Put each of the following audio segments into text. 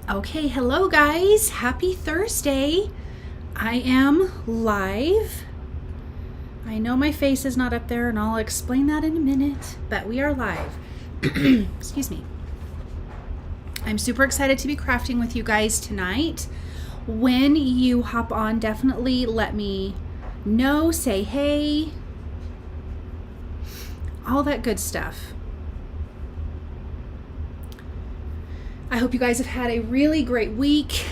Okay, hello guys. Happy Thursday. I am live. I know my face is not up there and I'll explain that in a minute, but we are live. Excuse me. I'm super excited to be crafting with you guys tonight. When you hop on, definitely let me know, say hey, all that good stuff. I hope you guys have had a really great week.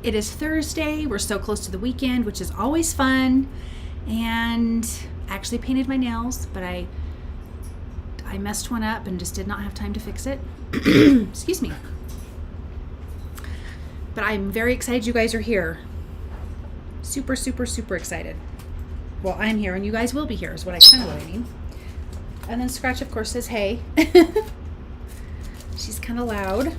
It is Thursday. We're so close to the weekend, which is always fun. And I actually painted my nails, but I messed one up and just did not have time to fix it. Excuse me. But I'm very excited you guys are here. Super, super, super excited. Well, I'm here and you guys will be here is what I mean. And then Scratch, of course, says hey. She's kind of loud.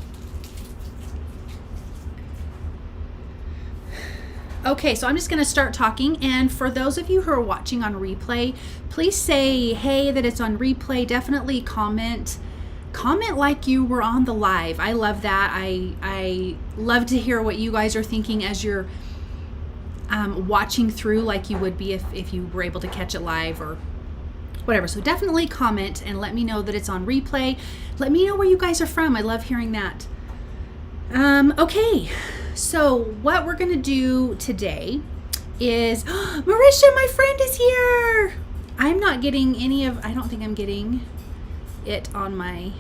Okay, so I'm just going to start talking, and for those of you who are watching on replay, please say hey that it's on replay. Definitely comment like you were on the live. I love that. I love to hear what you guys are thinking as you're watching through, like you would be if you were able to catch it live or whatever. So definitely comment and let me know that it's on replay. Let me know where you guys are from. I love hearing that. Okay. So what we're going to do today is, Marisha, my friend is here. I'm not getting I don't think I'm getting it on my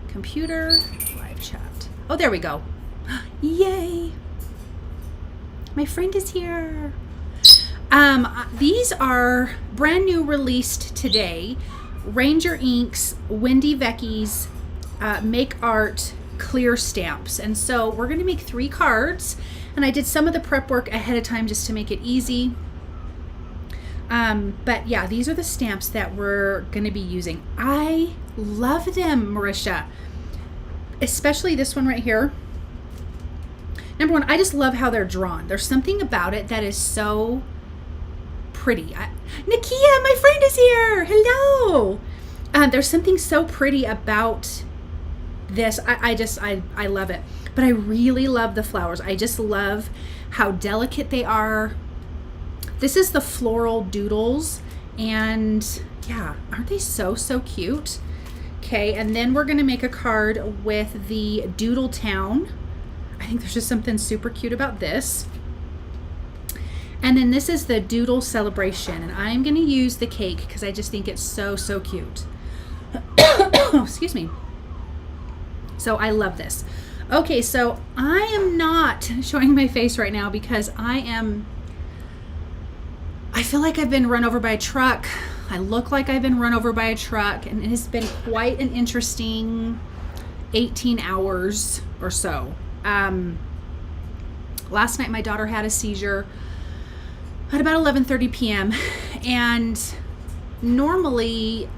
computer. Live chat. Oh, there we go. Yay. My friend is here. These are brand new released today. Ranger Inks, Wendy Vecchi's Make Art clear stamps, and so we're going to make 3 cards, and I did some of the prep work ahead of time just to make it easy, but yeah, these are the stamps that we're going to be using. I love them, Marisha, especially this one right here. Number one, I just love how they're drawn. There's something about it that is so pretty. Nakia, my friend is here. Hello. There's something so pretty about this. I love it, but I really love the flowers. I just love how delicate they are. This is the Floral Doodles, and yeah, aren't they so cute? Okay, and then we're gonna make a card with the Doodle Town. I think there's just something super cute about this. And then this is the Doodle Celebration, and I'm gonna use the cake because I just think it's so cute. Excuse me. So I love this. Okay, so I am not showing my face right now because I feel like I've been run over by a truck. I look like I've been run over by a truck, and it has been quite an interesting 18 hours or so. Last night my daughter had a seizure at about 11:30 p.m. and normally,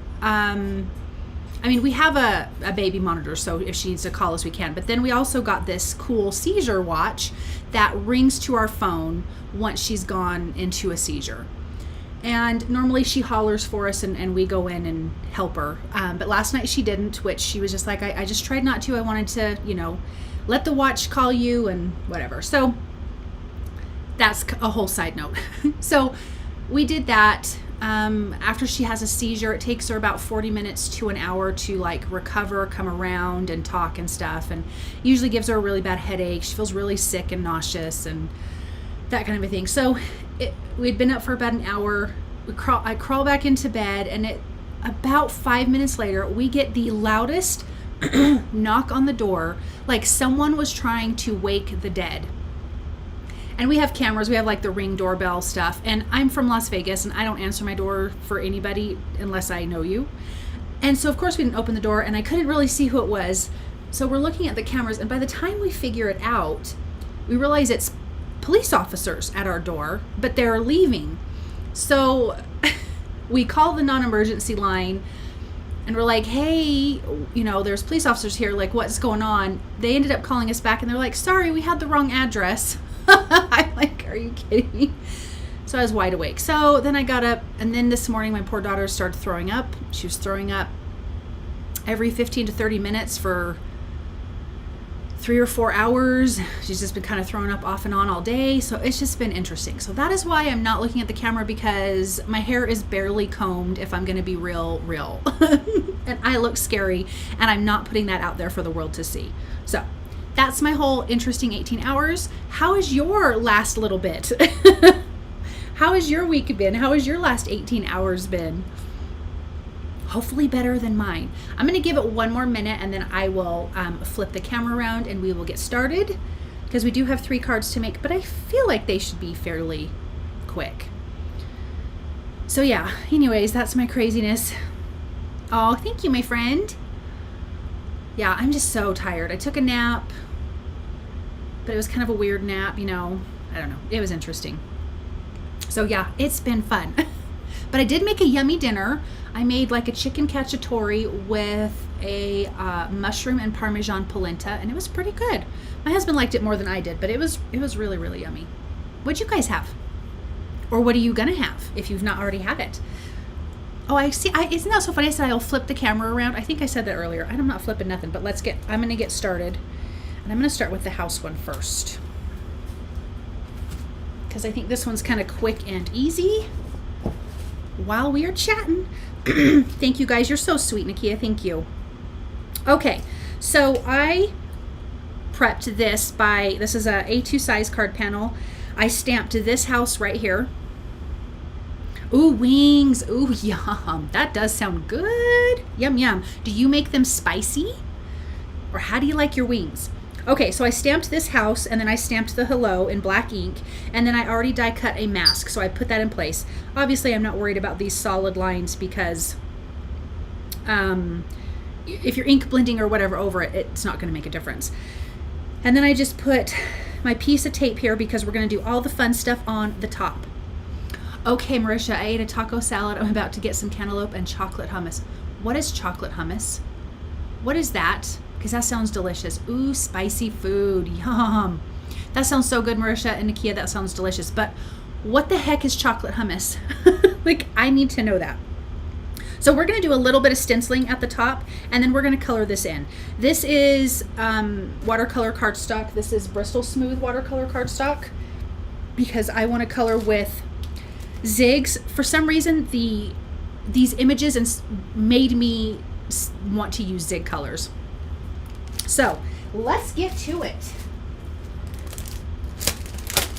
we have a baby monitor, so if she needs to call us, we can. But then we also got this cool seizure watch that rings to our phone once she's gone into a seizure. And normally she hollers for us and we go in and help her. But last night she didn't, which she was just like, I just tried not to. I wanted to, let the watch call you and whatever. So that's a whole side note. So we did that. After she has a seizure, it takes her about 40 minutes to an hour to recover, come around and talk and stuff, and usually gives her a really bad headache. She feels really sick and nauseous and that kind of a thing. So we'd been up for about an hour. I crawl back into bed, and about 5 minutes later, we get the loudest knock on the door, like someone was trying to wake the dead. And we have cameras, we have the Ring doorbell stuff, and I'm from Las Vegas and I don't answer my door for anybody unless I know you. And so of course we didn't open the door, and I couldn't really see who it was. So we're looking at the cameras, and by the time we figure it out, we realize it's police officers at our door, but they're leaving. So we call the non-emergency line and we're like, hey, there's police officers here, what's going on? They ended up calling us back and they're like, sorry, we had the wrong address. I'm like, are you kidding me? So I was wide awake. So then I got up, and then this morning my poor daughter started throwing up. She was throwing up every 15 to 30 minutes for 3 or 4 hours. She's just been kind of throwing up off and on all day. So it's just been interesting. So that is why I'm not looking at the camera, because my hair is barely combed, if I'm going to be real. And I look scary, and I'm not putting that out there for the world to see. So that's my whole interesting 18 hours. How is your last little bit? How has your week been? How has your last 18 hours been? Hopefully better than mine. I'm going to give it one more minute, and then I will flip the camera around and we will get started, because we do have 3 cards to make, but I feel like they should be fairly quick. So yeah, anyways, that's my craziness. Oh, thank you, my friend. Yeah, I'm just so tired. I took a nap, but it was kind of a weird nap, you know. I don't know. It was interesting. So yeah, it's been fun. But I did make a yummy dinner. I made like a chicken cacciatore with a mushroom and Parmesan polenta, and it was pretty good. My husband liked it more than I did, but it was really, really yummy. What'd you guys have? Or what are you gonna have if you've not already had it? Oh, I see. Isn't that so funny? I said I'll flip the camera around. I think I said that earlier. I'm not flipping nothing, but I'm gonna get started. And I'm gonna start with the house one first, because I think this one's kind of quick and easy while we are chatting. Thank you guys. You're so sweet, Nakia. Thank you. Okay, so I prepped this this is a A2 size card panel. I stamped this house right here. Ooh, wings. Ooh, yum. That does sound good. Yum, yum. Do you make them spicy? Or how do you like your wings? Okay, so I stamped this house, and then I stamped the hello in black ink, and then I already die cut a mask, so I put that in place. Obviously, I'm not worried about these solid lines, because if you're ink blending or whatever over it, it's not going to make a difference. And then I just put my piece of tape here, because we're going to do all the fun stuff on the top. Okay, Marisha, I ate a taco salad. I'm about to get some cantaloupe and chocolate hummus. What is chocolate hummus? What is that? Because that sounds delicious. Ooh, spicy food. Yum. That sounds so good, Marisha and Nakia. That sounds delicious. But what the heck is chocolate hummus? Like, I need to know that. So we're going to do a little bit of stenciling at the top, and then we're going to color this in. This is watercolor cardstock. This is Bristol Smooth watercolor cardstock, because I want to color with zigs. For some reason, these images made me want to use zig colors. So let's get to it.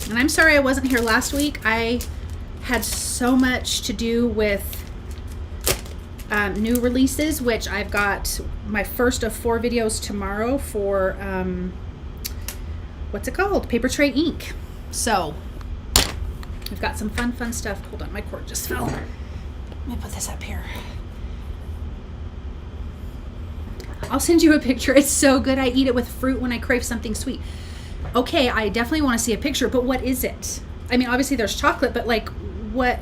And I'm sorry I wasn't here last week. I had so much to do with new releases, which I've got my first of 4 videos tomorrow for what's it called? Paper Tray Ink. So we've got some fun stuff. Hold on, my cord just fell. Let me put this up here. I'll send you a picture. It's so good. I eat it with fruit when I crave something sweet. Okay, I definitely want to see a picture, but what is it? I mean, obviously there's chocolate, but like what?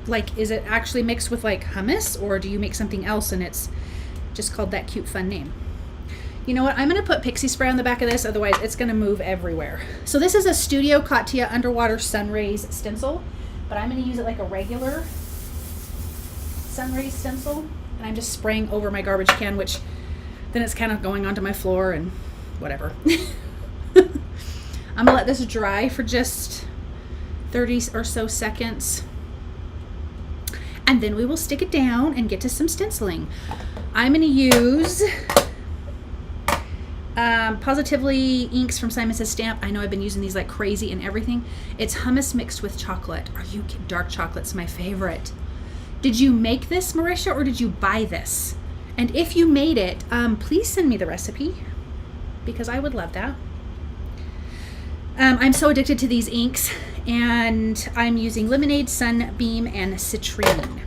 Like, is it actually mixed with like hummus, or do you make something else and it's just called that cute fun name? You know what? I'm going to put pixie spray on the back of this, otherwise it's going to move everywhere. So this is a Studio Katia Underwater Sun Rays stencil, but I'm going to use it like a regular sun rays stencil. And I'm just spraying over my garbage can, which then it's kind of going onto my floor and whatever. I'm gonna let this dry for just 30 or so seconds. And then we will stick it down and get to some stenciling. I'm gonna use Positively inks from Simon Says Stamp. I know I've been using these like crazy and everything. It's hummus mixed with chocolate. Are you kidding? Dark chocolate's my favorite. Did you make this, Marisha, or did you buy this? And if you made it, please send me the recipe, because I would love that. I'm so addicted to these inks, and I'm using Lemonade, Sunbeam, and Citrine.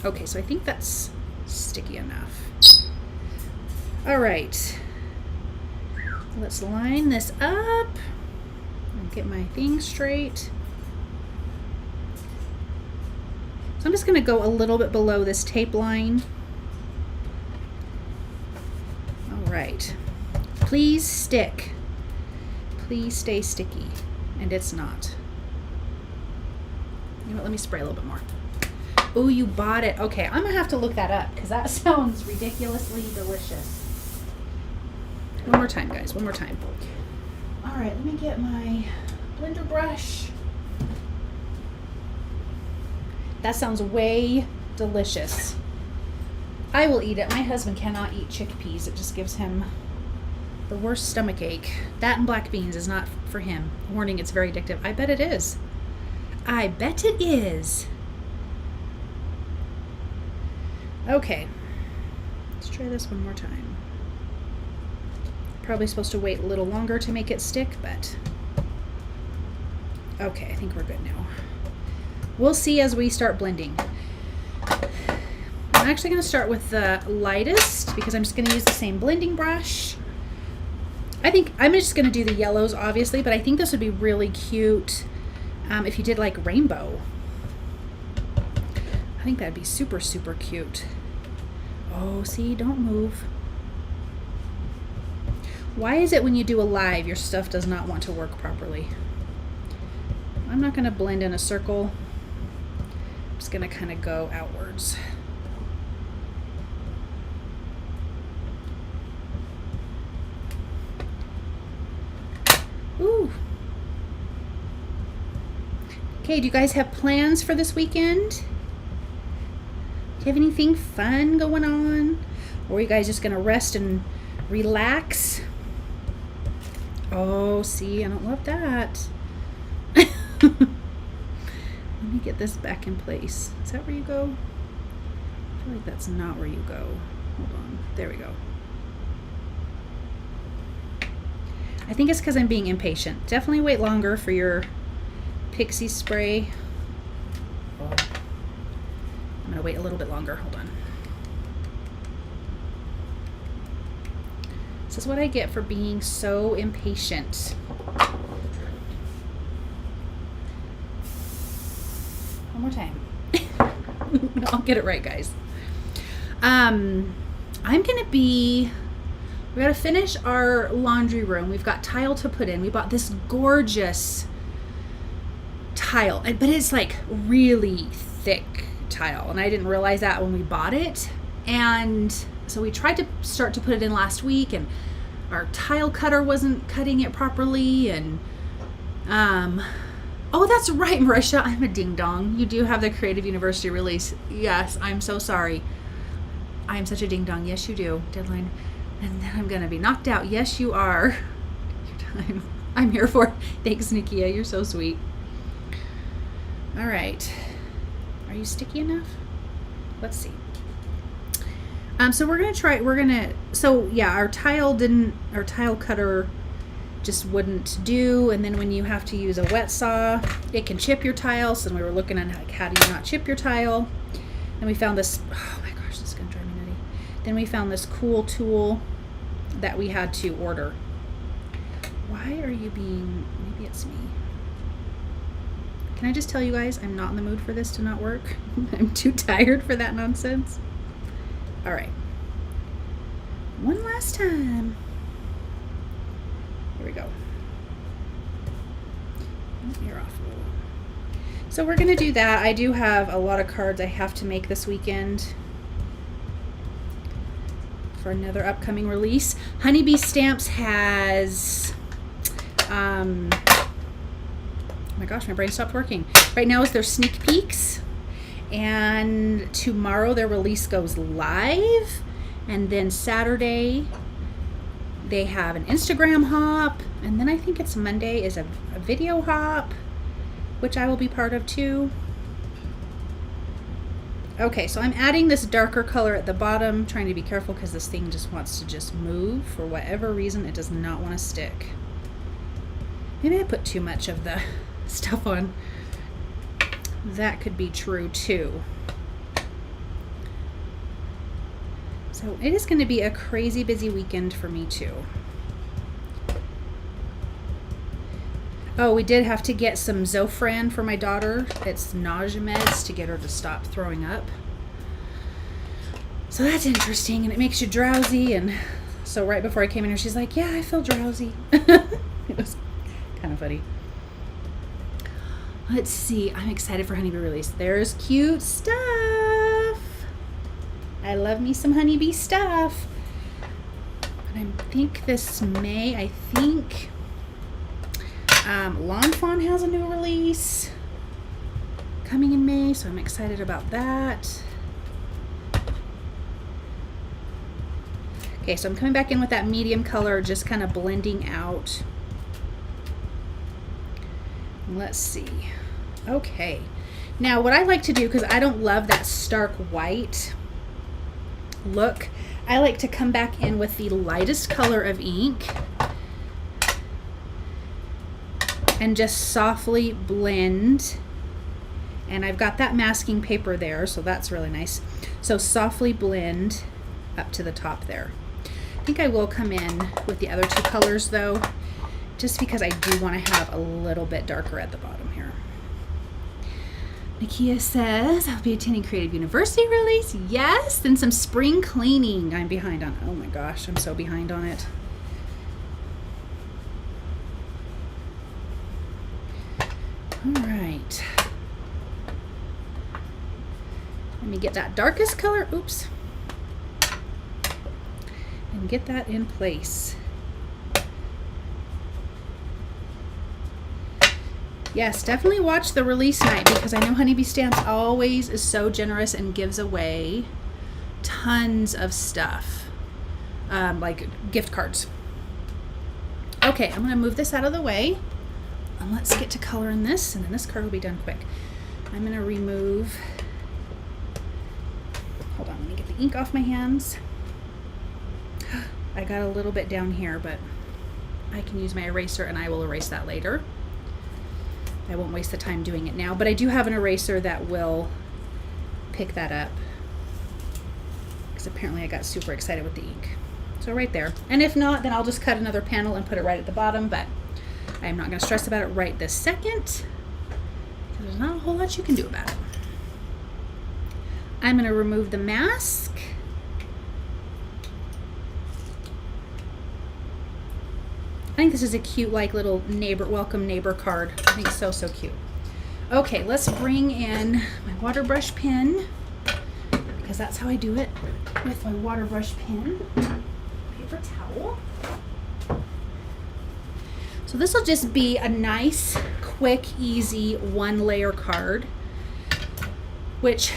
Okay, so I think that's sticky enough. All right. Let's line this up and get my thing straight. So I'm just going to go a little bit below this tape line. All right. Please stick. Please stay sticky. And it's not. You know what? Let me spray a little bit more. Oh, you bought it. Okay, I'm going to have to look that up, because that sounds ridiculously delicious. One more time, guys, one more time. All right, let me get my blender brush. That sounds way delicious. I will eat it. My husband cannot eat chickpeas. It just gives him the worst stomach ache. That and black beans is not for him. Warning, it's very addictive. I bet it is. I bet it is. Okay. Let's try this one more time. Probably supposed to wait a little longer to make it stick, but okay, I think we're good now. We'll see as we start blending. I'm actually going to start with the lightest because I'm just going to use the same blending brush. I think I'm just going to do the yellows, obviously, but I think this would be really cute if you did like rainbow. I think that'd be super, super cute. Oh, see, don't move. Why is it when you do a live, your stuff does not want to work properly? I'm not going to blend in a circle. I'm just going to kind of go outwards. Ooh. Okay, do you guys have plans for this weekend? Do you have anything fun going on? Or are you guys just going to rest and relax? Oh, see, I don't love that. Let me get this back in place. Is that where you go? I feel like that's not where you go. Hold on. There we go. I think it's because I'm being impatient. Definitely wait longer for your pixie spray. Oh. I'm going to wait a little bit longer. Hold on. This is what I get for being so impatient. One more time. I'll get it right, guys. I'm going to be... We gotta finish our laundry room. We've got tile to put in. We bought this gorgeous tile, but it's like really thick tile, and I didn't realize that when we bought it. And so we tried to start to put it in last week, and our tile cutter wasn't cutting it properly. And oh, that's right, Marisha, I'm a ding dong. You do have the Creative University release. Yes, I'm so sorry. I'm such a ding dong. Yes, you do. Deadline. And then I'm going to be knocked out. Yes, you are. Your time. I'm here for it. Thanks, Nikia. You're so sweet. All right. Are you sticky enough? Let's see. So we're going to try, so yeah, our tile cutter just wouldn't do. And then when you have to use a wet saw, it can chip your tile. So we were looking at like, how do you not chip your tile? And we found this, oh my gosh, this is going to drive me nutty. Then we found this cool tool that we had to order. Why are you being, maybe it's me. Can I just tell you guys, I'm not in the mood for this to not work. I'm too tired for that nonsense. All right. One last time. Here we go. Oh, you're off a little. So we're going to do that. I do have a lot of cards I have to make this weekend for another upcoming release. Honeybee Stamps has, oh my gosh, my brain stopped working. Right now is their sneak peeks, and tomorrow their release goes live, and then Saturday they have an Instagram hop, and then I think it's Monday is a video hop, which I will be part of too. Okay, so I'm adding this darker color at the bottom, trying to be careful because this thing just wants to just move. For whatever reason, it does not want to stick. Maybe I put too much of the stuff on. That could be true too. So it is going to be a crazy busy weekend for me too. Oh, we did have to get some Zofran for my daughter. It's nausea meds to get her to stop throwing up. So that's interesting, and it makes you drowsy. And so right before I came in here, she's like, yeah, I feel drowsy. It was kind of funny. Let's see. I'm excited for Honeybee release. There's cute stuff. I love me some Honeybee stuff. And I think this May, Lawn Fawn has a new release coming in May, so I'm excited about that. Okay, so I'm coming back in with that medium color, just kind of blending out. Let's see. Okay, now what I like to do, because I don't love that stark white look, I like to come back in with the lightest color of ink and just softly blend. And I've got that masking paper there, so that's really nice. So softly blend up to the top there. I think I will come in with the other two colors though, just because I do want to have a little bit darker at the bottom here. Nakia says, I'll be attending Creative University release. Yes, and some spring cleaning. I'm behind on, oh my gosh, I'm so behind on it. All right. Let me get that darkest color, oops, and get that in place. Yes, definitely watch the release night, because I know Honeybee Stamps always is so generous and gives away tons of stuff, like gift cards. Okay, I'm gonna move this out of the way and let's get to coloring this, and then this card will be done quick. I'm gonna remove, hold on, let me get the ink off my hands. I got a little bit down here, but I can use my eraser and I will erase that later. I won't waste the time doing it now, but I do have an eraser that will pick that up, because apparently I got super excited with the ink. So right there. And if not, then I'll just cut another panel and put it right at the bottom, but I'm not going to stress about it right this second, because there's not a whole lot you can do about it. I'm going to remove the mask. I think this is a cute, like, little neighbor, welcome neighbor card. I think it's so, so cute. Okay, let's bring in my water brush pen, because that's how I do it, with my water brush pen. Paper towel. So this will just be a nice, quick, easy one-layer card, which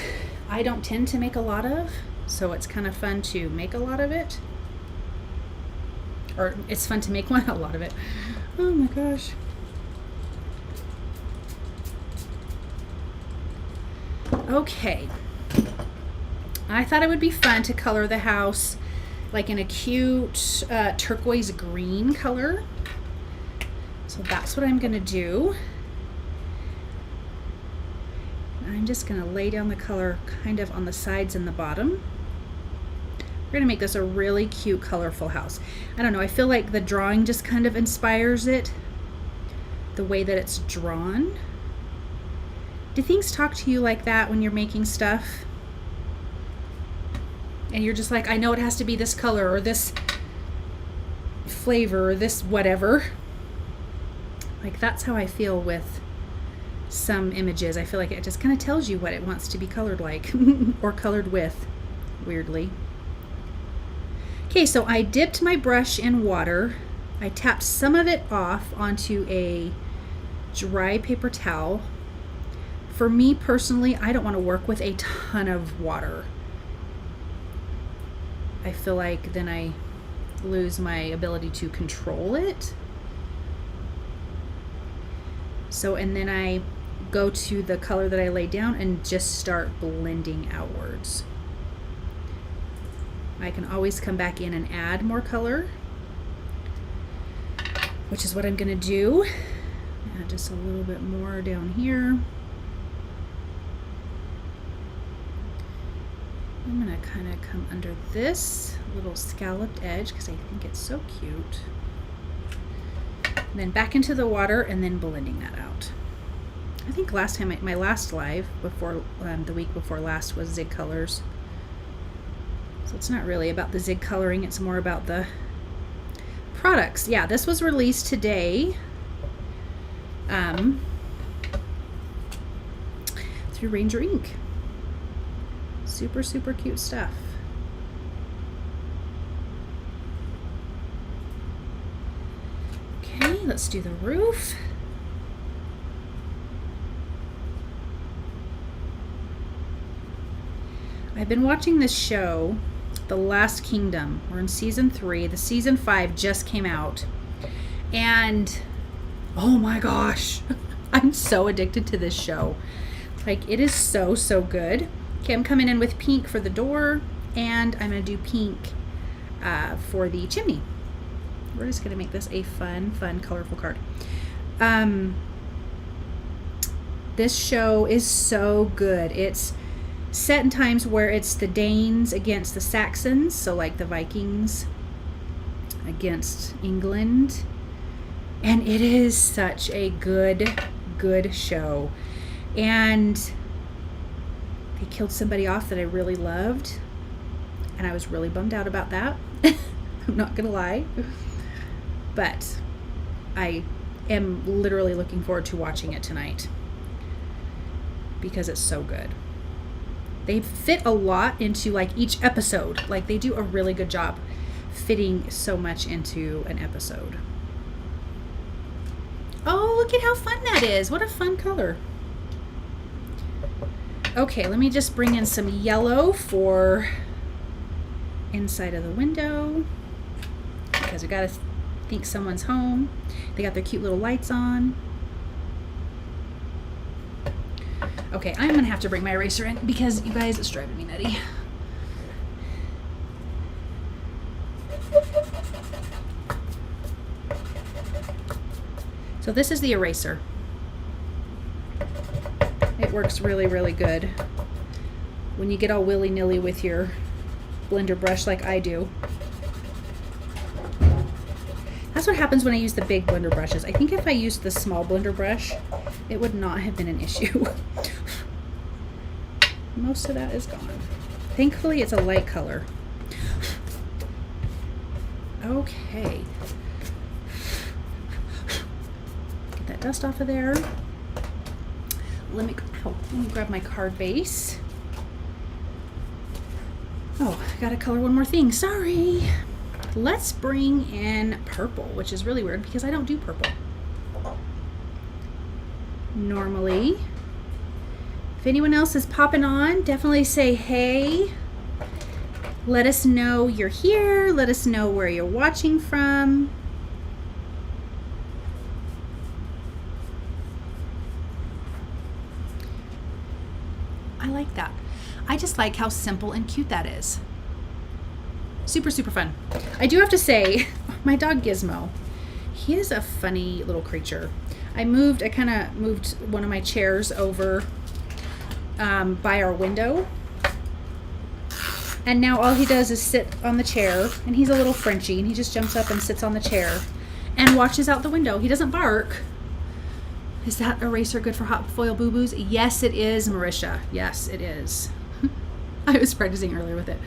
I don't tend to make a lot of, so it's kind of fun to make a lot of it. Or it's fun to make a lot of it. Oh my gosh. Okay. I thought it would be fun to color the house like in a cute turquoise green color. So that's what I'm gonna do. I'm just gonna lay down the color kind of on the sides and the bottom. We're gonna make this a really cute, colorful house. I don't know, I feel like the drawing just kind of inspires it, the way that it's drawn. Do things talk to you like that when you're making stuff? And you're just like, I know it has to be this color or this flavor or this whatever. Like, that's how I feel with some images. I feel like it just kind of tells you what it wants to be colored like or colored with, weirdly. Okay, so I dipped my brush in water. I tapped some of it off onto a dry paper towel. For me personally, I don't want to work with a ton of water. I feel like then I lose my ability to control it. So, and then I go to the color that I laid down and just start blending outwards. I can always come back in and add more color, which is what I'm gonna do. Add just a little bit more down here. I'm gonna kind of come under this little scalloped edge because I think it's so cute. And then back into the water and then blending that out. I think last time, my last live before the week before last was Zig Colors. So it's not really about the Zig coloring, it's more about the products. Yeah, this was released today through Ranger Ink. Super, super cute stuff. let's do the roof. I've been watching this show, The Last Kingdom. We're in season 3. The season 5 just came out. And oh my gosh, I'm so addicted to this show. Like, it is so, so good. Okay, I'm coming in with pink for the door, and I'm going to do pink for the chimney. We're just going to make this a fun, colorful card. This show is so good. It's set in times where it's the Danes against the Saxons, so like the Vikings against England. And it is such a good show. And they killed somebody off that I really loved, and I was really bummed out about that. I'm not gonna lie. But I am literally looking forward to watching it tonight because it's so good. They fit a lot into like each episode. Like, they do a really good job fitting so much into an episode. Oh, look at how fun that is. What a fun color. Okay, let me just bring in some yellow for inside of the window, because we gotta think someone's home. They got their cute little lights on. Okay, I'm gonna have to bring my eraser in because you guys, it's driving me nutty. So this is the eraser. It works really, really good when you get all willy-nilly with your blender brush like I do. That's what happens when I use the big blender brushes. I think if I used the small blender brush, it would not have been an issue. Most of that is gone. Thankfully, it's a light color. Okay. Get that dust off of there. Let me grab my card base. Oh, I gotta color one more thing. Sorry. Let's bring in purple, which is really weird because I don't do purple normally. If anyone else is popping on, definitely say hey. Let us know you're here. Let us know where you're watching from. I like that. I just like how simple and cute that is. Super, super fun. I do have to say, my dog Gizmo, he is a funny little creature. I kind of moved one of my chairs over by our window. And now all he does is sit on the chair, and he's a little Frenchie, and he just jumps up and sits on the chair and watches out the window. He doesn't bark. Is that eraser good for hot foil boo-boos? Yes, it is, Marisha. Yes, it is. I was practicing earlier with it.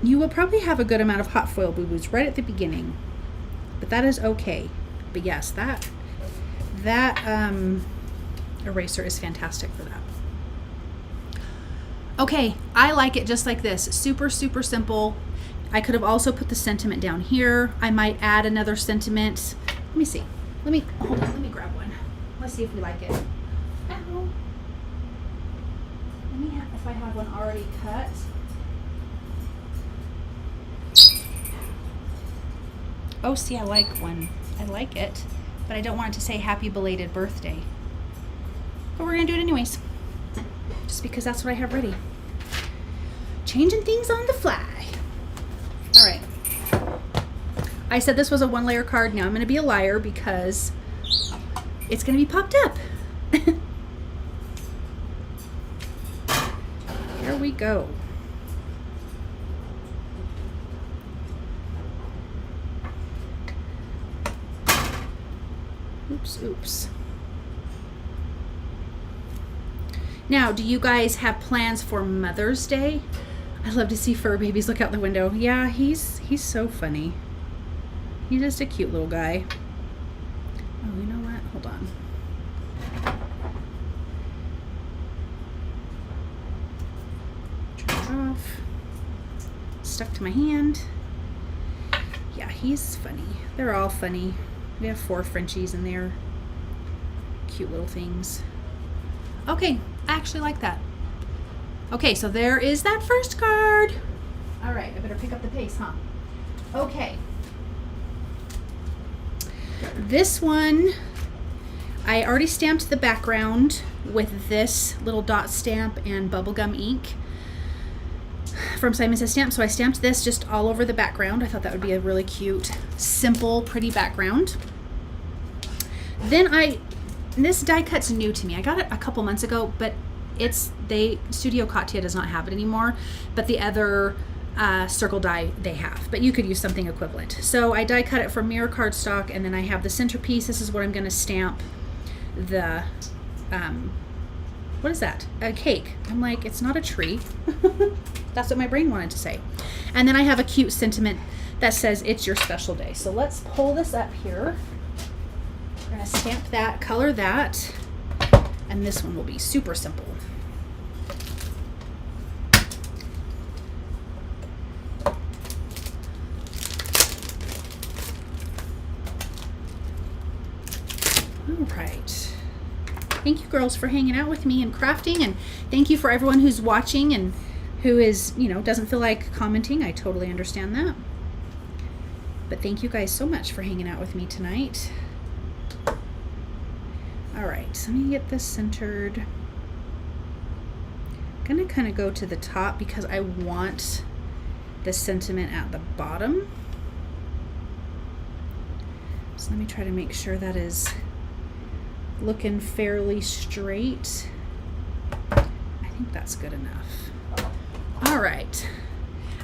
You will probably have a good amount of hot foil boo-boos right at the beginning, but that is okay. But yes, that eraser is fantastic for that. Okay, I like it just like this. Super, super simple. I could have also put the sentiment down here. I might add another sentiment. Let me see. Hold on, let me grab one. Let's see if we like it. Ow. If I have one already cut. Oh, see, I like one. I like it, but I don't want it to say happy belated birthday. But we're gonna do it anyways, just because that's what I have ready. Changing things on the fly. All right. I said this was a 1-layer card. Now I'm gonna be a liar because it's gonna be popped up. Here we go. Oops. Now, do you guys have plans for Mother's Day? I love to see fur babies look out the window. Yeah, he's so funny. He's just a cute little guy. Oh, you know what? Hold on. Turn it off. Stuck to my hand. Yeah, he's funny. They're all funny. We have 4 Frenchies in there. Cute little things. Okay, I actually like that. Okay, so there is that first card. All right, I better pick up the pace, huh? Okay. This one, I already stamped the background with this little dot stamp and bubblegum ink from Simon Says Stamp. So I stamped this just all over the background. I thought that would be a really cute, simple, pretty background. Then this die cut's new to me. I got it a couple months ago, but Studio Katia does not have it anymore, but the other circle die they have, but you could use something equivalent. So I die cut it from mirror cardstock, and then I have the centerpiece. This is what I'm going to stamp the what is that? A cake. I'm like, it's not a tree. That's what my brain wanted to say. And then I have a cute sentiment that says it's your special day. So let's pull this up here. We're going to stamp that, color that, and this one will be super simple. All right. Thank you, girls, for hanging out with me and crafting, and thank you for everyone who's watching and who is, doesn't feel like commenting. I totally understand that. But thank you guys so much for hanging out with me tonight. All right, so let me get this centered. I'm gonna kind of go to the top because I want the sentiment at the bottom. So let me try to make sure that is looking fairly straight. I think that's good enough. All right,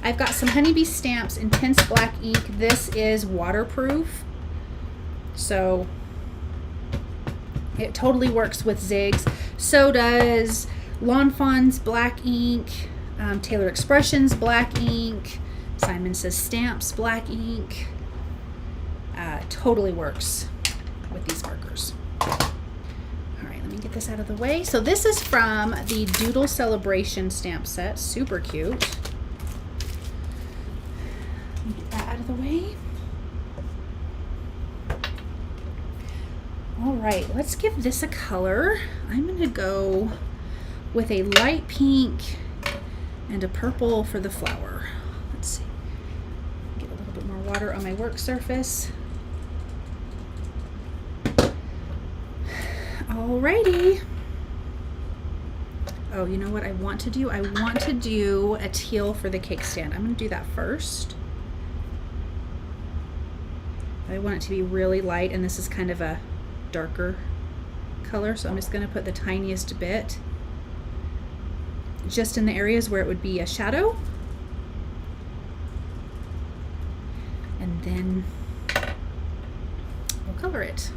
I've got some Honeybee stamps, Intense Black ink. This is waterproof, so it totally works with zigs. So does Lawn Fawn's black ink, Taylor Expressions black ink, Simon Says Stamps black ink. Totally works with these markers. All right, let me get this out of the way. So this is from the Doodle Celebration stamp set. Super cute. Let me get that out of the way. All right, let's give this a color. I'm going to go with a light pink and a purple for the flower. Let's see. Get a little bit more water on my work surface. Alrighty. Oh, you know what I want to do? I want to do a teal for the cake stand. I'm going to do that first. I want it to be really light, and this is kind of a darker color, so I'm just going to put the tiniest bit just in the areas where it would be a shadow, and then we'll color it.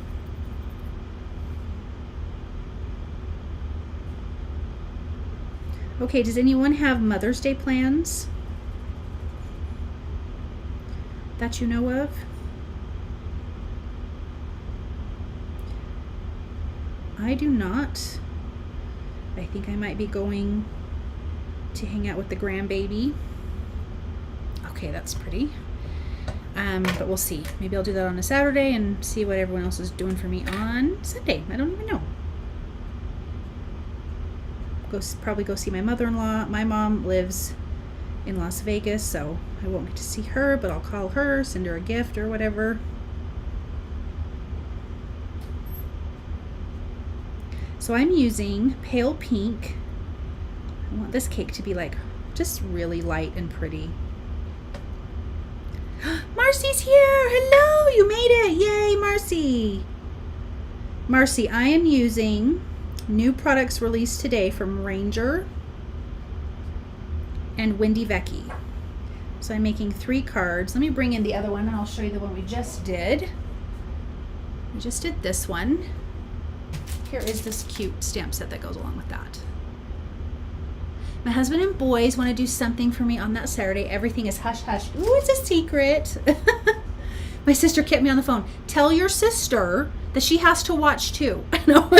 Okay, does anyone have Mother's Day plans that you know of? I do not. I think I might be going to hang out with the grandbaby. Okay, that's pretty. But we'll see. Maybe I'll do that on a Saturday and see what everyone else is doing for me on Sunday. I don't even know. Probably go see my mother-in-law. My mom lives in Las Vegas, so I won't get to see her, but I'll call her, send her a gift or whatever. So I'm using pale pink. I want this cake to be like just really light and pretty. Marcy's here! Hello! You made it! Yay, Marcy! Marcy, I am using new products released today from Ranger and Wendy Vecchi. So I'm making 3 cards. Let me bring in the other one and I'll show you the one we just did. We just did this one. Here is this cute stamp set that goes along with that. My husband and boys want to do something for me on that Saturday. Everything is hush hush. Ooh, it's a secret. My sister kept me on the phone. Tell your sister that she has to watch too. No.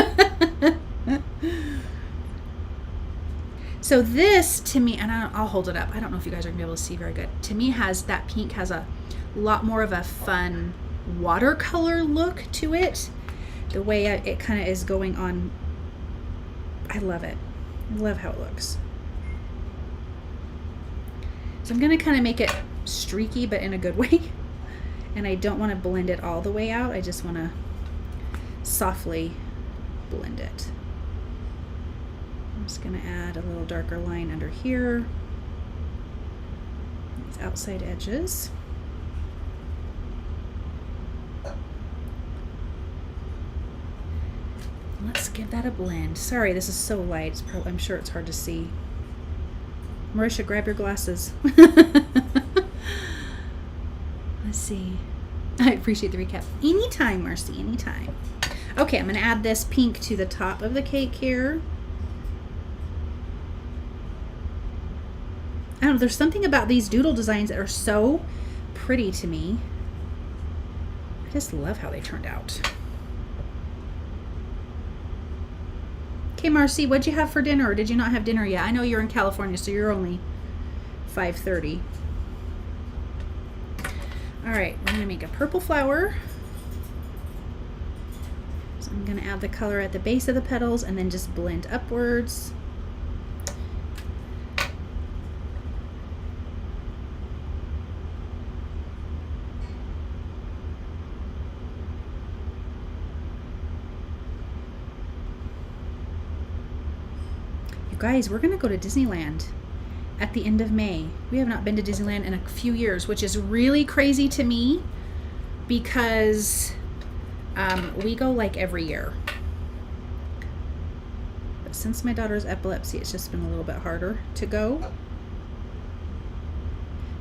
So this to me, and I'll hold it up. I don't know if you guys are gonna be able to see very good. To me, that pink has a lot more of a fun watercolor look to it. The way it kind of is going on. I love it. I love how it looks. So I'm gonna kind of make it streaky, but in a good way. And I don't want to blend it all the way out. I just want to softly blend it. I'm just going to add a little darker line under here. These outside edges. Let's give that a blend. Sorry, this is so light. I'm sure it's hard to see. Marisha, grab your glasses. Let's see. I appreciate the recap. Anytime, Marcy, anytime. Okay, I'm going to add this pink to the top of the cake here. I don't know, there's something about these doodle designs that are so pretty to me. I just love how they turned out. Okay, Marcy, what'd you have for dinner, or did you not have dinner yet? I know you're in California, so you're only 5:30. All right, we're gonna make a purple flower. So I'm gonna add the color at the base of the petals and then just blend upwards. You guys, we're gonna go to Disneyland at the end of May. We have not been to Disneyland in a few years, which is really crazy to me because we go like every year. But since my daughter's epilepsy, it's just been a little bit harder to go.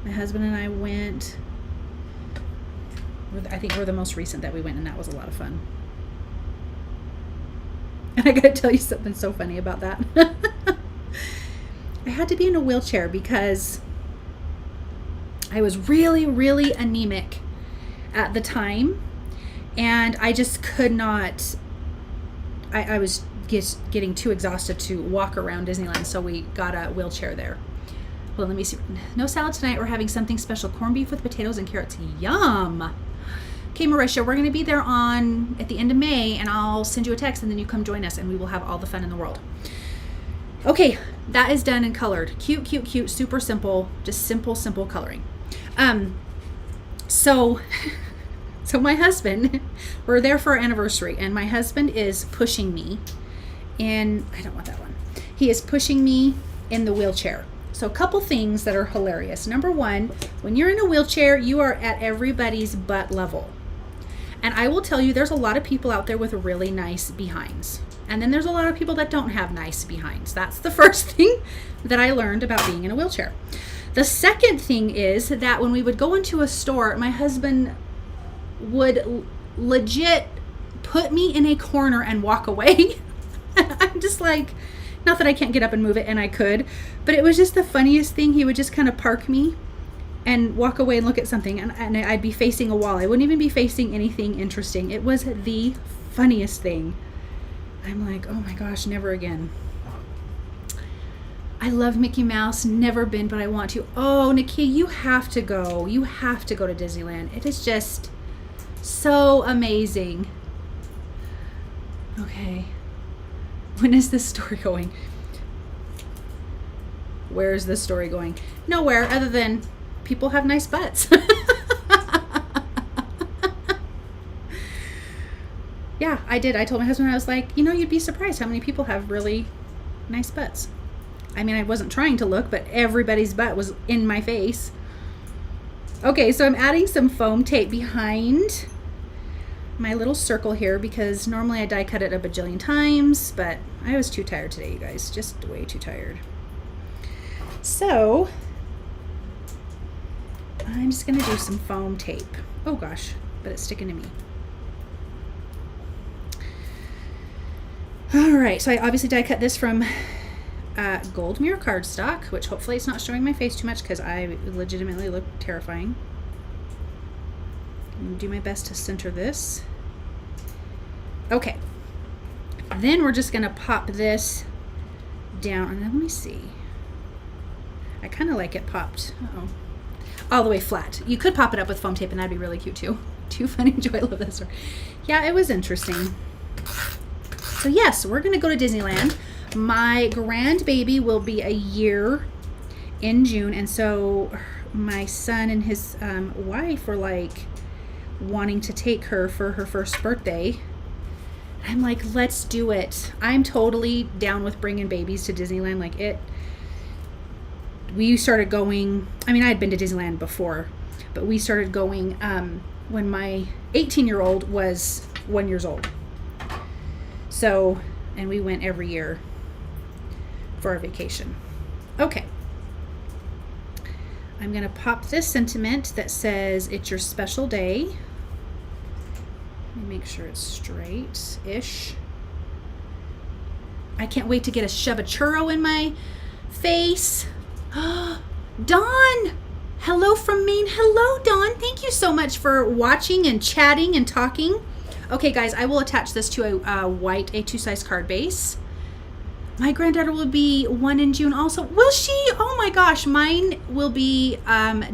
My husband and I went, I think we're the most recent that we went, and that was a lot of fun. And I gotta tell you something so funny about that. I had to be in a wheelchair because I was really, really anemic at the time, and I just could not, I was getting too exhausted to walk around Disneyland, so we got a wheelchair there. Well, let me see. No salad tonight. We're having something special. Corned beef with potatoes and carrots. Yum! Okay, Marisha, we're going to be there at the end of May, and I'll send you a text, and then you come join us, and we will have all the fun in the world. Okay, that is done and colored. Cute, cute, cute, super simple, just simple coloring. So my husband, we're there for our anniversary, and my husband is pushing me in, I don't want that one. He is pushing me in the wheelchair. So a couple things that are hilarious. Number one, when you're in a wheelchair, you are at everybody's butt level. And I will tell you, there's a lot of people out there with really nice behinds. And then there's a lot of people that don't have nice behinds. That's the first thing that I learned about being in a wheelchair. The second thing is that when we would go into a store, my husband would legit put me in a corner and walk away. I'm just like, not that I can't get up and move it, and I could, but it was just the funniest thing. He would just kind of park me and walk away and look at something, and I'd be facing a wall. I wouldn't even be facing anything interesting. It was the funniest thing. I'm like, oh my gosh, never again. I love Mickey Mouse, never been, but I want to. Oh, Nakia, you have to go. You have to go to Disneyland. It is just so amazing. Okay. When is this story going? Where is this story going? Nowhere, other than people have nice butts. Yeah, I did. I told my husband, I was like, you know, you'd be surprised how many people have really nice butts. I mean, I wasn't trying to look, but everybody's butt was in my face. Okay, so I'm adding some foam tape behind my little circle here because normally I die cut it a bajillion times, but I was too tired today, you guys. Just way too tired. So I'm just going to do some foam tape. Oh gosh, but it's sticking to me. All right, so I obviously die cut this from Gold Mirror Cardstock, which hopefully it's not showing my face too much because I legitimately look terrifying. I'm gonna do my best to center this. Okay, then we're just gonna pop this down, and let me see. I kind of like it popped. All the way flat. You could pop it up with foam tape and that'd be really cute too. Too funny. Joy, I love this one. Yeah, it was interesting. So yes, we're gonna go to Disneyland. My grandbaby will be a year in June, and so my son and his wife were like wanting to take her for her first birthday. I'm like, let's do it. I'm totally down with bringing babies to Disneyland. Like we started going, I mean, I had been to Disneyland before, but we started going when my 18-year-old was 1 year old. So, and we went every year for our vacation. Okay. I'm going to pop this sentiment that says, it's your special day. Let me make sure it's straight-ish. I can't wait to get a shove a churro in my face. Dawn! Hello from Maine. Hello, Dawn. Thank you so much for watching and chatting and talking. Okay, guys, I will attach this to a white A2 size card base. My granddaughter will be 1 in June also. Will she? Oh my gosh, mine will be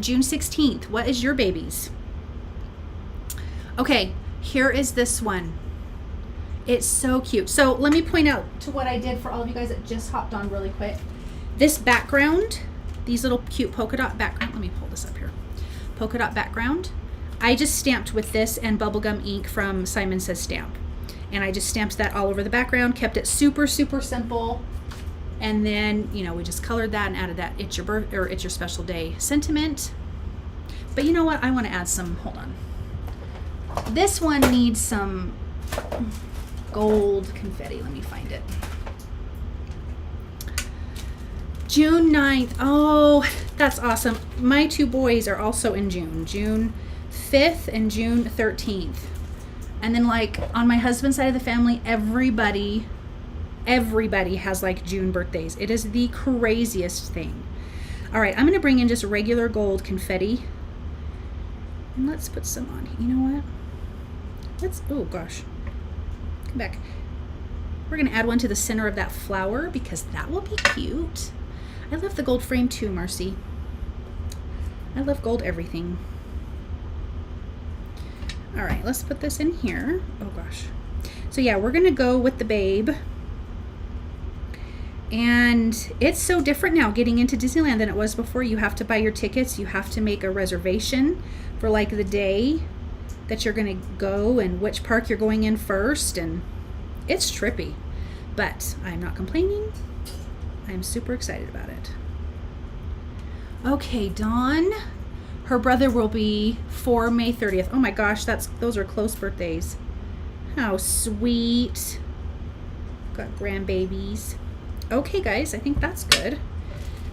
June 16th. What is your baby's? Okay, here is this one. It's so cute. So let me point out to what I did for all of you guys that just hopped on really quick. This background, these little cute polka dot background. Let me pull this up here. Polka dot background. I just stamped with this and bubblegum ink from Simon Says Stamp. And I just stamped that all over the background, kept it super, super simple. And then, you know, we just colored that and added that it's your special day sentiment. But you know what? I want to add some, hold on. This one needs some gold confetti. Let me find it. June 9th. Oh, that's awesome. My two boys are also in June. June 5th and June 13th. And then like on my husband's side of the family, everybody has like June birthdays. It is the craziest thing. All right, I'm going to bring in just regular gold confetti. And let's put some on. You know what? Oh gosh. Come back. We're going to add one to the center of that flower because that will be cute. I love the gold frame too, Marcy. I love gold everything. All right, let's put this in here. Oh gosh. So yeah, we're gonna go with the babe. And it's so different now getting into Disneyland than it was before. You have to buy your tickets. You have to make a reservation for like the day that you're gonna go and which park you're going in first. And it's trippy, but I'm not complaining. I'm super excited about it. Okay, Dawn. Her brother will be 4 May 30th. Oh my gosh, those are close birthdays. How sweet. Got grandbabies. Okay, guys, I think that's good.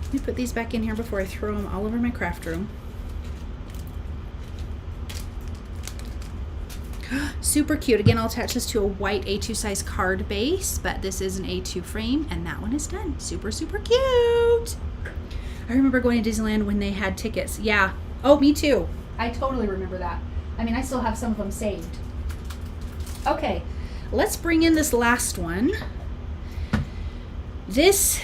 Let me put these back in here before I throw them all over my craft room. Super cute. Again, I'll attach this to a white A2 size card base, but this is an A2 frame, and that one is done. Super, super cute. I remember going to Disneyland when they had tickets. Yeah. Oh, me too. I totally remember that. I mean, I still have some of them saved. Okay, let's bring in this last one. This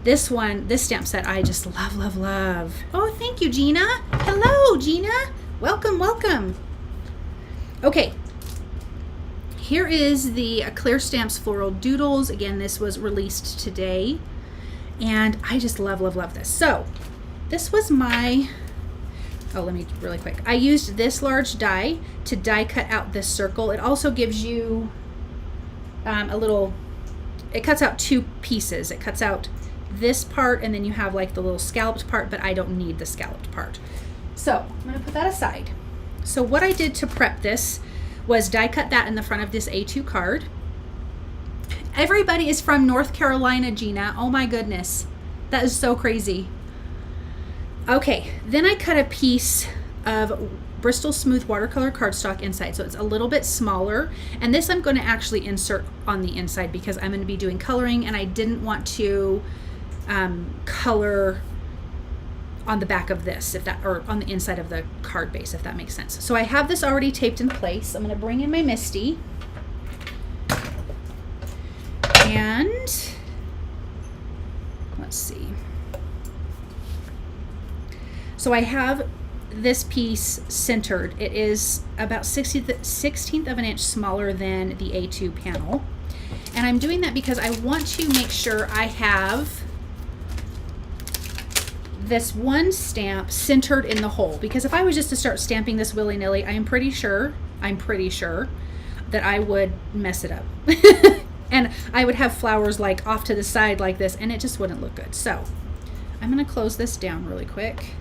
stamp set I just love, love, love. Oh, thank you, Gina. Hello, Gina. Welcome, welcome. Okay, here is the Clear Stamps Floral Doodles. Again, this was released today, and I just love, love, love this. So, this was my... Oh, let me really quick. I used this large die to die cut out this circle. It also gives you it cuts out two pieces. It cuts out this part and then you have like the little scalloped part, but I don't need the scalloped part. So I'm gonna put that aside. So what I did to prep this was die cut that in the front of this A2 card. Everybody is from North Carolina, Gina. Oh my goodness. That is so crazy. Okay, then I cut a piece of Bristol Smooth Watercolor cardstock inside, so it's a little bit smaller. And this I'm going to actually insert on the inside because I'm going to be doing coloring, and I didn't want to color on the back of this, or on the inside of the card base, if that makes sense. So I have this already taped in place. I'm going to bring in my MISTI, and let's see. So I have this piece centered. It is about 16th of an inch smaller than the A2 panel. And I'm doing that because I want to make sure I have this one stamp centered in the hole. Because if I was just to start stamping this willy-nilly, I'm pretty sure that I would mess it up. And I would have flowers like off to the side like this, and it just wouldn't look good. So I'm going to close this down really quick.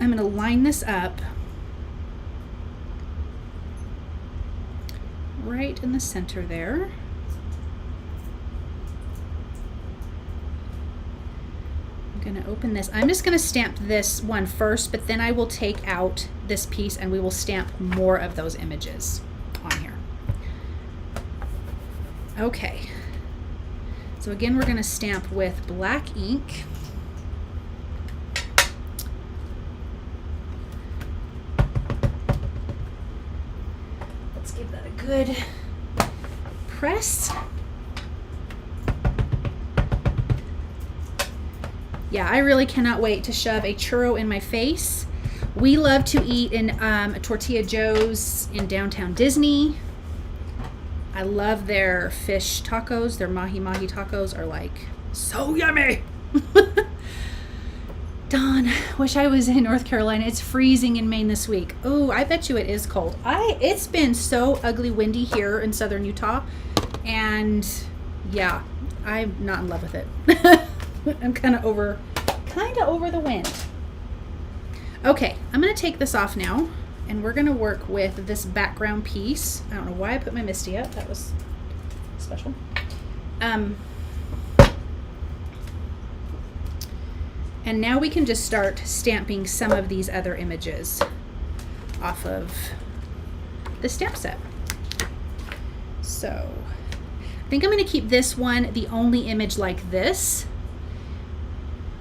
I'm going to line this up right in the center there. I'm going to open this. I'm just going to stamp this one first, but then I will take out this piece and we will stamp more of those images on here. Okay. So again, we're going to stamp with black ink. Let's give that a good press. Yeah, I really cannot wait to shove a churro in my face. We love to eat in Tortilla Joe's in downtown Disney. I love their fish tacos. Their mahi-mahi tacos are like so yummy. Dawn, wish I was in North Carolina. It's freezing in Maine this week. Oh, I bet you it is cold. It's been so ugly windy here in southern Utah. And yeah, I'm not in love with it. I'm kind of over the wind. Okay, I'm going to take this off now. And we're going to work with this background piece. I don't know why I put my MISTI up. That was special. And now we can just start stamping some of these other images off of the stamp set. So I think I'm going to keep this one the only image like this.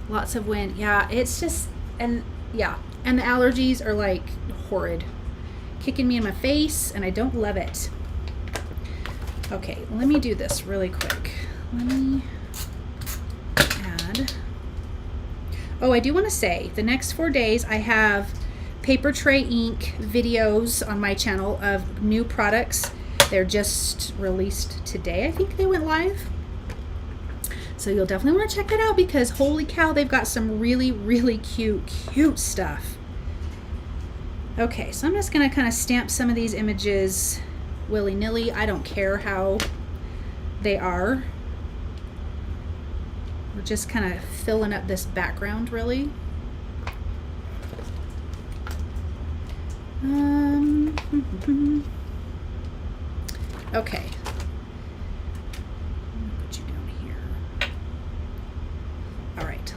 Lots of wind. Yeah, it's just, and yeah. And the allergies are like horrid, kicking me in my face, and I don't love it. Okay, let me do this really quick. Let me add. Oh, I do want to say the next 4 days I have paper tray ink videos on my channel of new products. They're just released today. I think they went live. So you'll definitely want to check that out because holy cow, they've got some really, really cute stuff. Okay, so I'm just going to kind of stamp some of these images willy-nilly. I don't care how they are. We're just kind of filling up this background, really. Okay.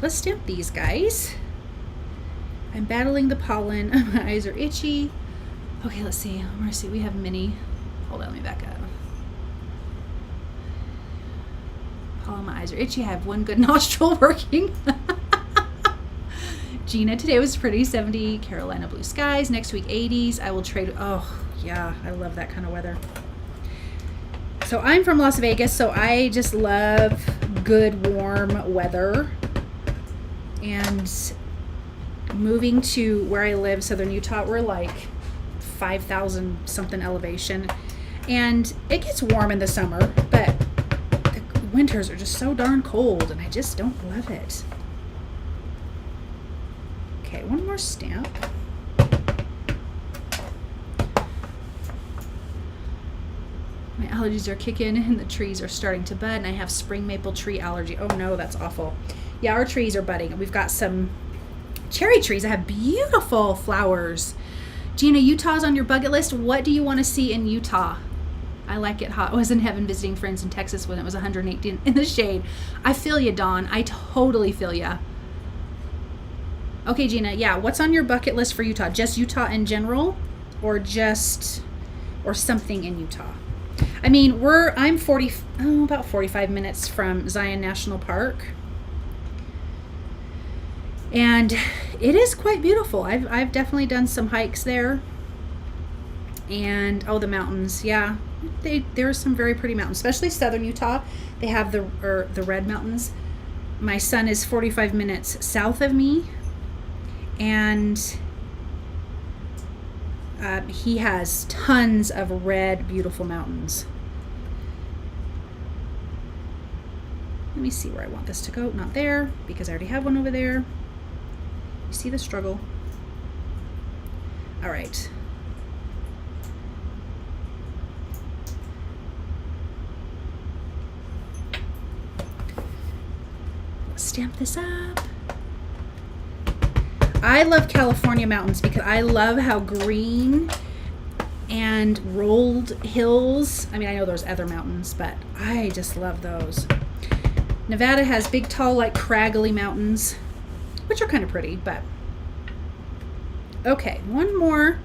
Let's stamp these guys. I'm battling the pollen. My eyes are itchy. Okay, let's see. I'm gonna see. We have mini. Hold on, let me back up. Pollen, my eyes are itchy. I have one good nostril working. Gina, today was pretty. 70. Carolina, blue skies. Next week, 80s. I will trade. Oh, yeah. I love that kind of weather. So I'm from Las Vegas, so I just love good, warm weather. And moving to where I live, southern Utah, we're like 5,000 something elevation. And it gets warm in the summer, but the winters are just so darn cold, and I just don't love it. Okay, one more stamp. My allergies are kicking and the trees are starting to bud, and I have spring maple tree allergy. Oh no, that's awful. Yeah, our trees are budding. We've got some cherry trees that have beautiful flowers. Gina, Utah's on your bucket list. What do you want to see in Utah? I like it hot. I was in heaven visiting friends in Texas when it was 118 in the shade. I feel you, Dawn. I totally feel you. Okay, Gina, yeah, what's on your bucket list for Utah? Just Utah in general, or something in Utah? I mean, I'm about 45 minutes from Zion National Park. And it is quite beautiful. I've definitely done some hikes there. And, oh, the mountains. Yeah, there are some very pretty mountains, especially southern Utah. They have the Red Mountains. My son is 45 minutes south of me. And he has tons of red, beautiful mountains. Let me see where I want this to go. Not there, because I already have one over there. You see the struggle? All right. Stamp this up. I love California mountains because I love how green and rolled hills. I mean, I know there's other mountains, but I just love those. Nevada has big, tall, like craggly mountains, which are kind of pretty, but okay, one more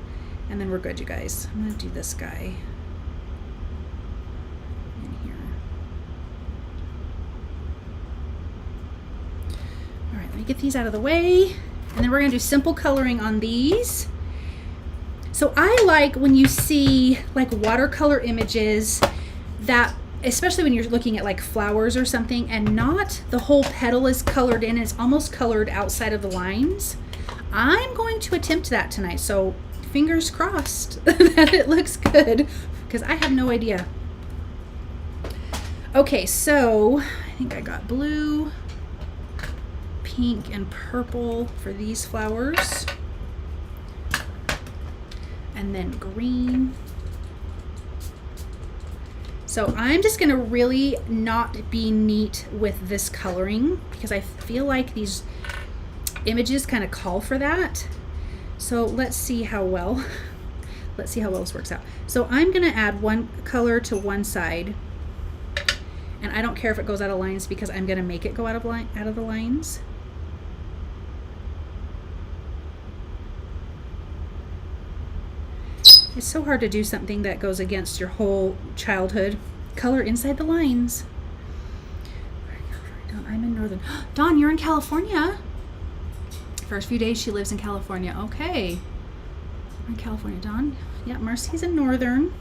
and then we're good, you guys. I'm gonna do this guy in here. All right, let me get these out of the way. And then we're going to do simple coloring on these. So I like when you see like watercolor images that, especially when you're looking at like flowers or something, and not the whole petal is colored in, it's almost colored outside of the lines. I'm going to attempt that tonight. So fingers crossed that it looks good, because I have no idea. Okay, so I think I got blue, pink, and purple for these flowers, and then green. So I'm just gonna really not be neat with this coloring because I feel like these images kind of call for that. So let's see how well this works out. So I'm gonna add one color to one side, and I don't care if it goes out of lines because I'm gonna make it go out of the lines. It's so hard to do something that goes against your whole childhood. Color inside the lines. I'm in Northern. Dawn, you're in California. First few days she lives in California. Okay. We're in California, Dawn. Yeah, Marcy's in Northern.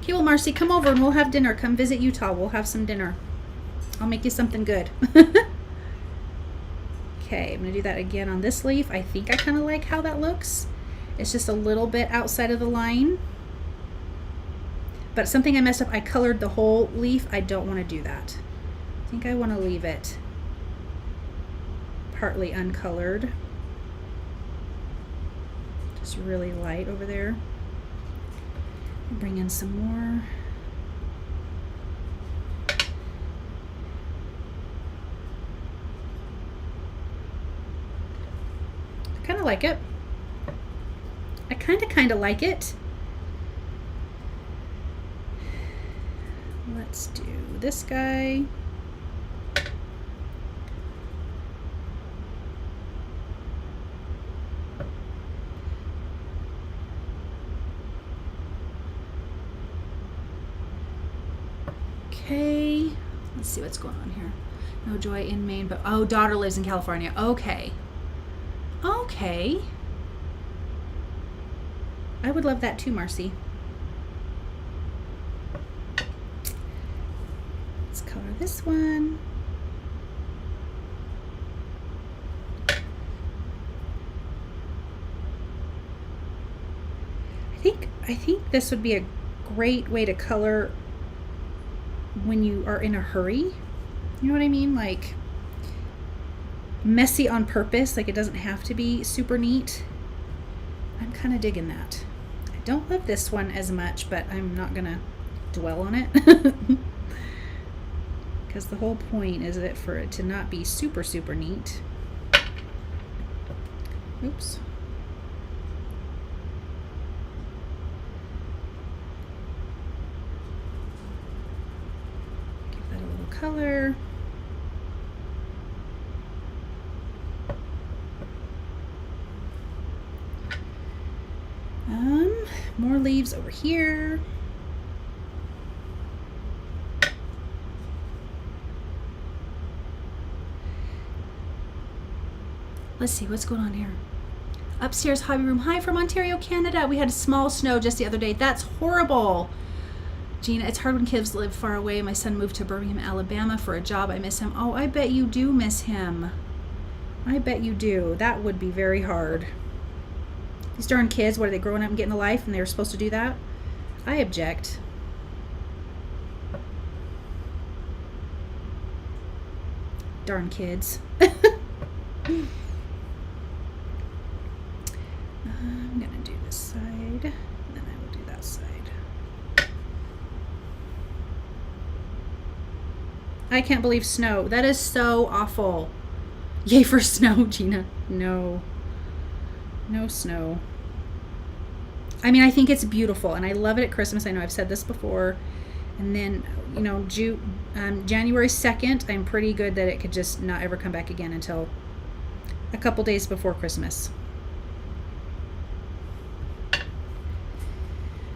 Okay, well, Marcy, come over and we'll have dinner. Come visit Utah. We'll have some dinner. I'll make you something good. Okay, I'm gonna do that again on this leaf. I think I kind of like how that looks. It's just a little bit outside of the line. But something I messed up, I colored the whole leaf. I don't want to do that. I think I want to leave it partly uncolored. Just really light over there. Bring in some more. Kind of like it. I kind of like it. Let's do this guy. Okay, let's see what's going on here. No joy in Maine, but oh, daughter lives in California. Okay. Okay. I would love that too, Marcy. Let's color this one. I think this would be a great way to color when you are in a hurry. You know what I mean? Like messy on purpose, like it doesn't have to be super neat. I'm kind of digging that. I don't love this one as much, but I'm not gonna dwell on it because the whole point is that for it to not be super neat. Oops. Give that a little color. More leaves over here. Let's see what's going on here. Upstairs hobby room. Hi from Ontario, Canada. We had a small snow just the other day. That's horrible. Gina, it's hard when kids live far away. My son moved to Birmingham, Alabama for a job. I miss him. Oh, I bet you do miss him. I bet you do. That would be very hard. These darn kids, what are they, growing up and getting a life and they were supposed to do that? I object. Darn kids. I'm going to do this side, and then I will do that side. I can't believe snow. That is so awful. Yay for snow, Gina. No. No snow. I mean, I think it's beautiful, and I love it at Christmas. I know I've said this before. And then, you know, January 2nd, I'm pretty good that it could just not ever come back again until a couple days before Christmas.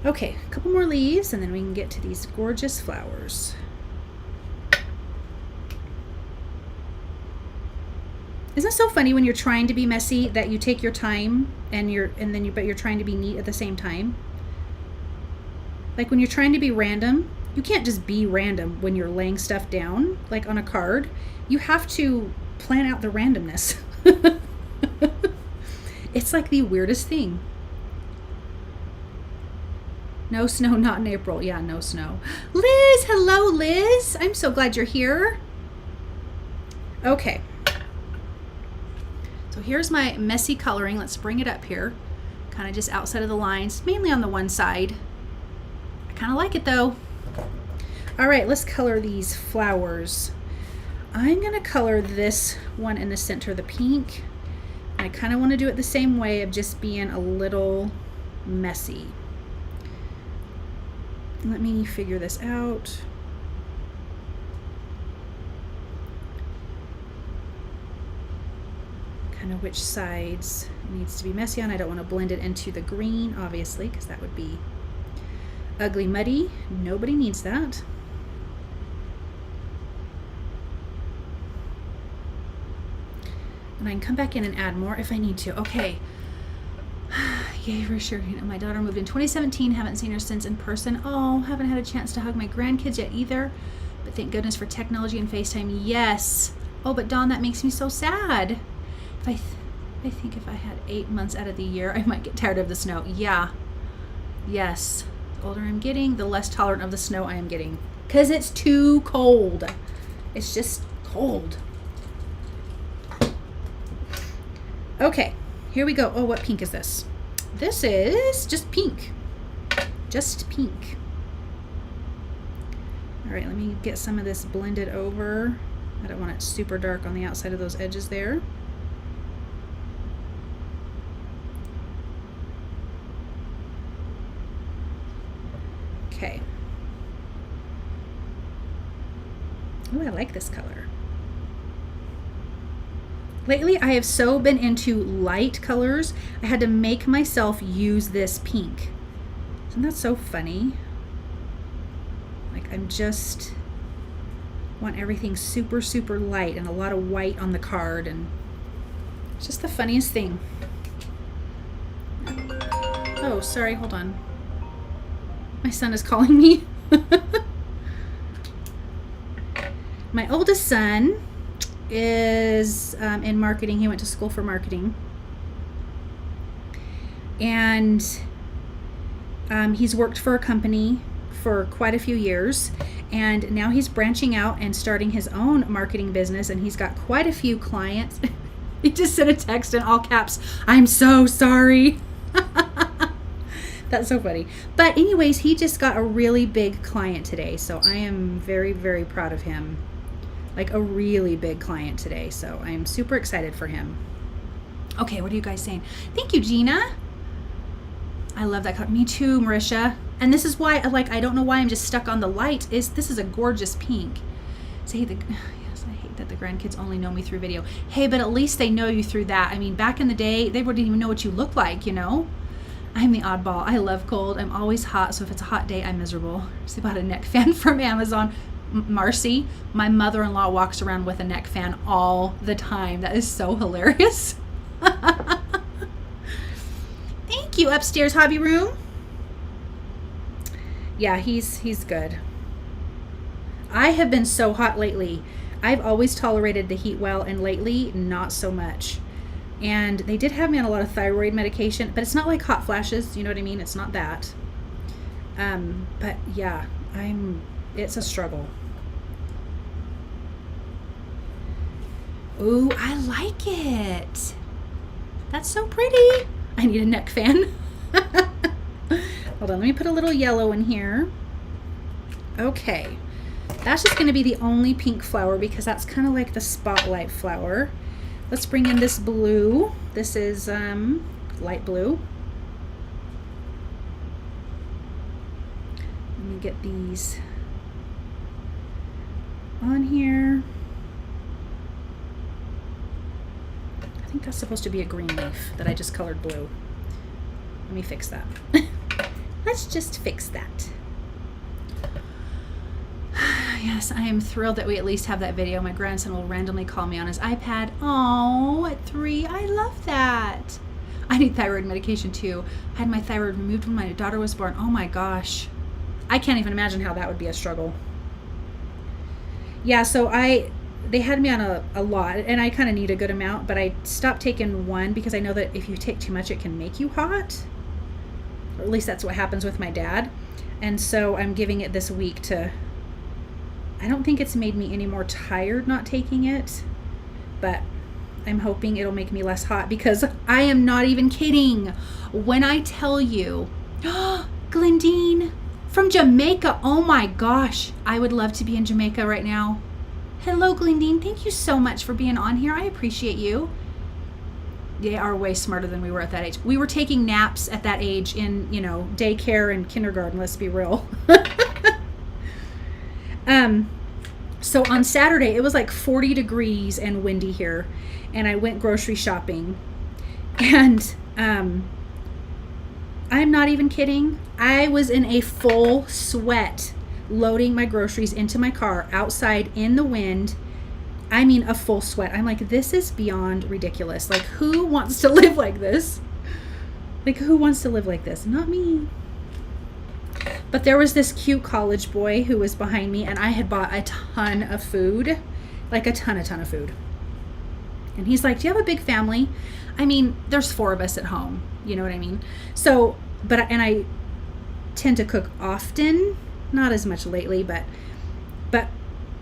Okay, a couple more leaves, and then we can get to these gorgeous flowers. Isn't it so funny when you're trying to be messy that you take your time but you're trying to be neat at the same time? Like when you're trying to be random, you can't just be random when you're laying stuff down, like on a card. You have to plan out the randomness. It's like the weirdest thing. No snow, not in April. Yeah, no snow. Liz, hello, Liz. I'm so glad you're here. Okay. So here's my messy coloring. Let's bring it up here. Kind of just outside of the lines, mainly on the one side. I kind of like it though. All right, let's color these flowers. I'm gonna color this one in the center, the pink. I kind of want to do it the same way of just being a little messy. Let me figure this out. Kind of which sides it needs to be messy on. I don't want to blend it into the green, obviously, because that would be ugly muddy. Nobody needs that. And I can come back in and add more if I need to. Okay. Yay, for sure. You know, my daughter moved in 2017. Haven't seen her since in person. Oh, haven't had a chance to hug my grandkids yet either. But thank goodness for technology and FaceTime. Yes. Oh, but Dawn, that makes me so sad. I think if I had 8 months out of the year, I might get tired of the snow. Yeah. Yes. The older I'm getting, the less tolerant of the snow I am getting. Because it's too cold. It's just cold. Okay. Here we go. Oh, what pink is this? This is just pink. Just pink. All right, let me get some of this blended over. I don't want it super dark on the outside of those edges there. Okay. Oh, I like this color. Lately, I have so been into light colors, I had to make myself use this pink. Isn't that so funny? Like, I'm just want everything super, super light and a lot of white on the card, and it's just the funniest thing. Oh, sorry, hold on. My son is calling me. My oldest son is in marketing. He went to school for marketing. And he's worked for a company for quite a few years. And now he's branching out and starting his own marketing business. And he's got quite a few clients. He just sent a text in all caps. I'm so sorry. That's so funny. But anyways, he just got a really big client today. So I am very, very proud of him. Like a really big client today. So I am super excited for him. Okay, what are you guys saying? Thank you, Gina. I love that color. Me too, Marisha. And this is why, like, I don't know why I'm just stuck on the light. This is a gorgeous pink. Yes, I hate that the grandkids only know me through video. Hey, but at least they know you through that. I mean, back in the day, they wouldn't even know what you look like, you know? I'm the oddball. I love cold. I'm always hot, so if it's a hot day, I'm miserable. I bought a neck fan from Amazon. Marcy, my mother-in-law, walks around with a neck fan all the time. That is so hilarious. Thank you, upstairs hobby room. Yeah, he's good. I have been so hot lately. I've always tolerated the heat well, and lately not so much. And they did have me on a lot of thyroid medication, but it's not like hot flashes, you know what I mean? It's not that. But yeah, it's a struggle. Ooh, I like it. That's so pretty. I need a neck fan. Hold on, let me put a little yellow in here. Okay. That's just going to be the only pink flower because that's kind of like the spotlight flower. Let's bring in this blue. This is light blue. Let me get these on here. I think that's supposed to be a green leaf that I just colored blue. Let me fix that. Let's just fix that. Yes, I am thrilled that we at least have that video. My grandson will randomly call me on his iPad. Oh, at 3. I love that. I need thyroid medication too. I had my thyroid removed when my daughter was born. Oh my gosh. I can't even imagine how that would be a struggle. Yeah, so they had me on a lot, and I kind of need a good amount, but I stopped taking one because I know that if you take too much, it can make you hot. Or at least that's what happens with my dad. And so I'm giving it this week to... I don't think it's made me any more tired not taking it, but I'm hoping it'll make me less hot because I am not even kidding when I tell you, Glendine from Jamaica. Oh my gosh, I would love to be in Jamaica right now. Hello, Glendine. Thank you so much for being on here. I appreciate you. They are way smarter than we were at that age. We were taking naps at that age in, daycare and kindergarten, let's be real. So on Saturday, it was like 40 degrees and windy here, and I went grocery shopping, and I'm not even kidding. I was in a full sweat loading my groceries into my car outside in the wind. I mean, a full sweat. I'm like, this is beyond ridiculous. Like, who wants to live like this? Like, who wants to live like this? Not me. But there was this cute college boy who was behind me, and I had bought a ton of food, like a ton of food. And he's like, do you have a big family? I mean, there's 4 of us at home. You know what I mean? So, and I tend to cook often, not as much lately, but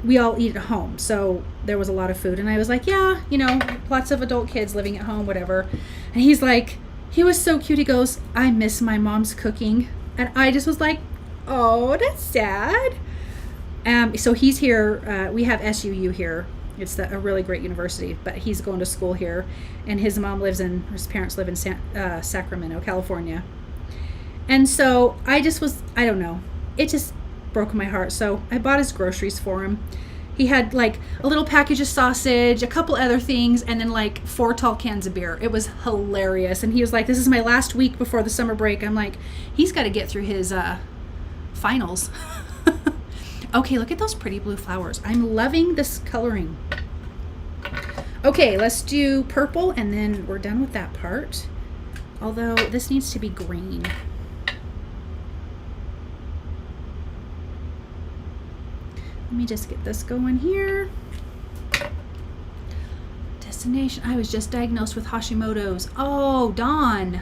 we all eat at home. So there was a lot of food, and I was like, yeah, lots of adult kids living at home, whatever. And he's like, he was so cute. He goes, I miss my mom's cooking. And I just was like, oh, that's sad. So he's here. We have SUU here. It's a really great university, but he's going to school here. And his parents live in Sacramento, California. And so I don't know. It just broke my heart. So I bought his groceries for him. He had like a little package of sausage, a couple other things, and then like 4 tall cans of beer. It was hilarious. And he was like, this is my last week before the summer break. I'm like, he's got to get through his finals. Okay, look at those pretty blue flowers. I'm loving this coloring. Okay, let's do purple, and then we're done with that part. Although this needs to be green. Let me just get this going here. Destination. I was just diagnosed with Hashimoto's. Oh, Dawn.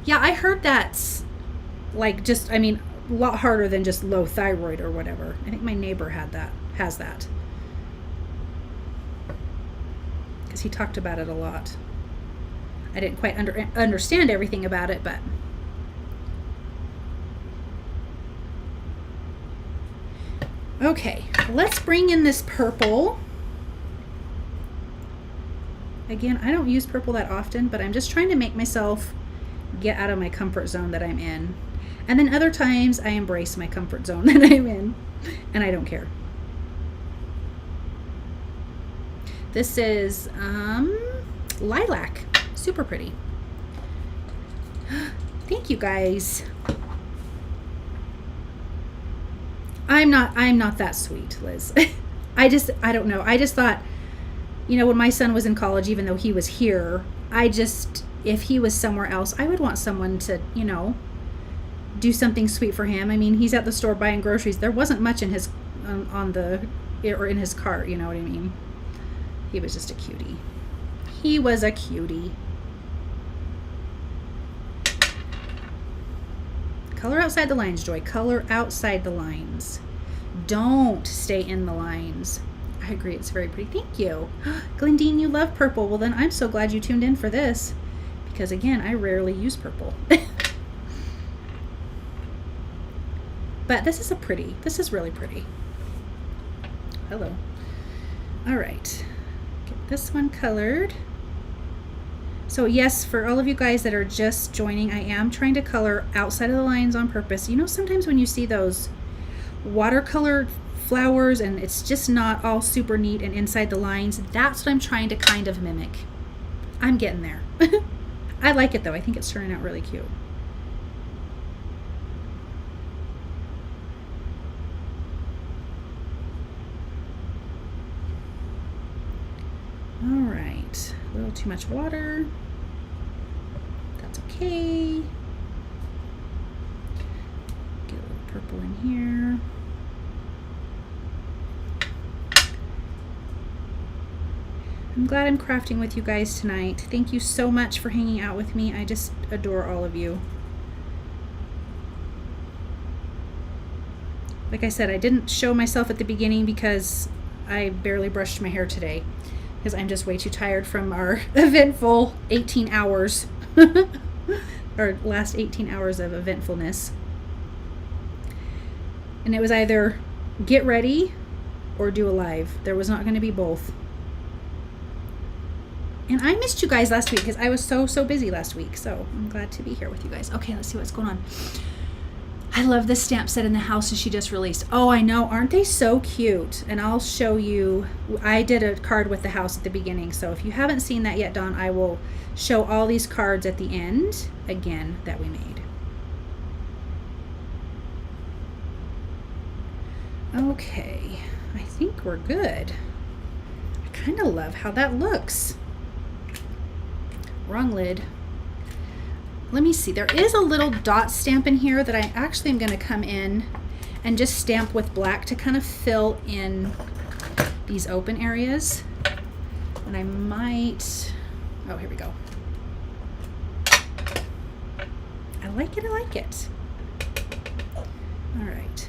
Yeah, I heard that's like a lot harder than just low thyroid or whatever. I think my neighbor has that. Because he talked about it a lot. I didn't quite understand everything about it, but... Okay, let's bring in this purple. Again, I don't use purple that often, but I'm just trying to make myself get out of my comfort zone that I'm in. And then other times I embrace my comfort zone that I'm in, and I don't care. This is lilac. Super pretty. Thank you guys. I'm not that sweet, Liz. I don't know. I just thought, when my son was in college, even though he was here, if he was somewhere else, I would want someone to, do something sweet for him. I mean, he's at the store buying groceries. There wasn't much in his in his cart, you know what I mean? He was just a cutie. He was a cutie. Color outside the lines, Joy. Color outside the lines. Don't stay in the lines. I agree, it's very pretty. Thank you. Glendine, you love purple. Well, then I'm so glad you tuned in for this, because again, I rarely use purple. But this is this is really pretty. Hello. All right, get this one colored. So yes, for all of you guys that are just joining, I am trying to color outside of the lines on purpose. You know, sometimes when you see those watercolor flowers and it's just not all super neat and inside the lines, that's what I'm trying to kind of mimic. I'm getting there. I like it though. I think it's turning out really cute. All right, a little too much water. That's okay. Get a little purple in here. I'm glad I'm crafting with you guys tonight. Thank you so much for hanging out with me. I just adore all of you. Like I said, I didn't show myself at the beginning because I barely brushed my hair today, because I'm just way too tired from our eventful 18 hours. Our last 18 hours of eventfulness. And it was either get ready or do a live. There was not going to be both. And I missed you guys last week because I was so busy last week. So I'm glad to be here with you guys. Okay, let's see what's going on. I love this stamp set in the house that she just released. Oh, I know. Aren't they so cute? And I'll show you. I did a card with the house at the beginning. So if you haven't seen that yet, Dawn, I will show all these cards at the end again that we made. Okay, I think we're good. I kind of love how that looks. Wrong lid. Let me see. There is a little dot stamp in here that I actually am going to come in and just stamp with black to kind of fill in these open areas. And I might, oh, here we go. I like it. I like it. All right.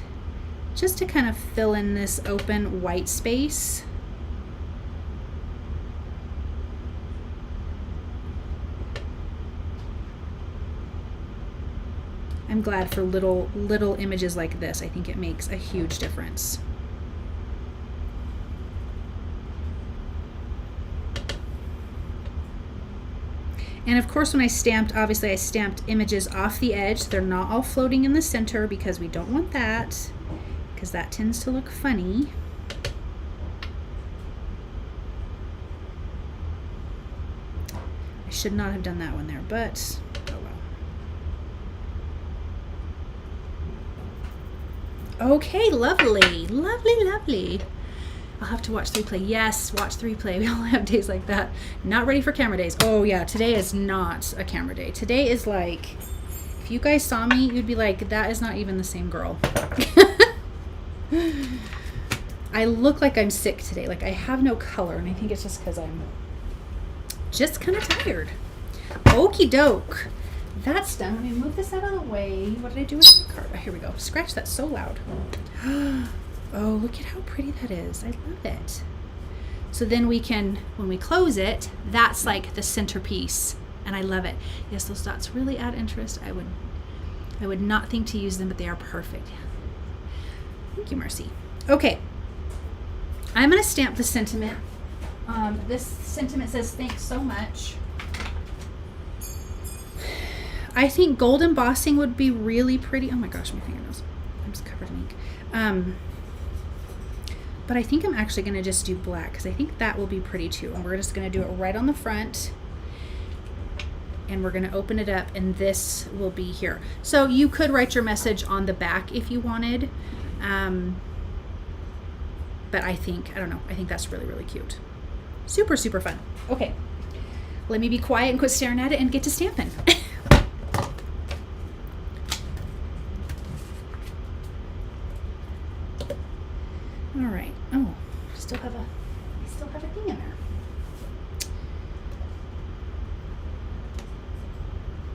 Just to kind of fill in this open white space. I'm glad for little images like this. I think it makes a huge difference. And of course, when I stamped, obviously I stamped images off the edge. They're not all floating in the center because we don't want that, because that tends to look funny. I should not have done that one there, but okay, lovely, lovely, lovely. I'll have to watch the replay. Yes, watch the replay. We all have days like that. Not ready for camera days. Oh yeah, today is not a camera day. Today is like, if you guys saw me, you'd be like, that is not even the same girl. I look like I'm sick today. Like I have no color, and I think it's just because I'm just kind of tired. Okie doke. That's done. Let me move this out of the way. What did I do with the card? Oh, here we go. Scratch, that's so loud. Oh, look at how pretty that is. I love it. So then we can, when we close it, that's like the centerpiece. And I love it. Yes, those dots really add interest. I would not think to use them, but they are perfect. Thank you, Mercy. Okay. I'm going to stamp the sentiment. This sentiment says, thanks so much. I think gold embossing would be really pretty. Oh my gosh, my fingernails. I'm just covered in ink. But I think I'm actually going to just do black because I think that will be pretty too. And we're just going to do it right on the front. And we're going to open it up, and this will be here. So you could write your message on the back if you wanted. But I think, I don't know, I think that's really, really cute. Super, super fun. Okay. Let me be quiet and quit staring at it and get to stamping. All right. Oh, I still have a thing in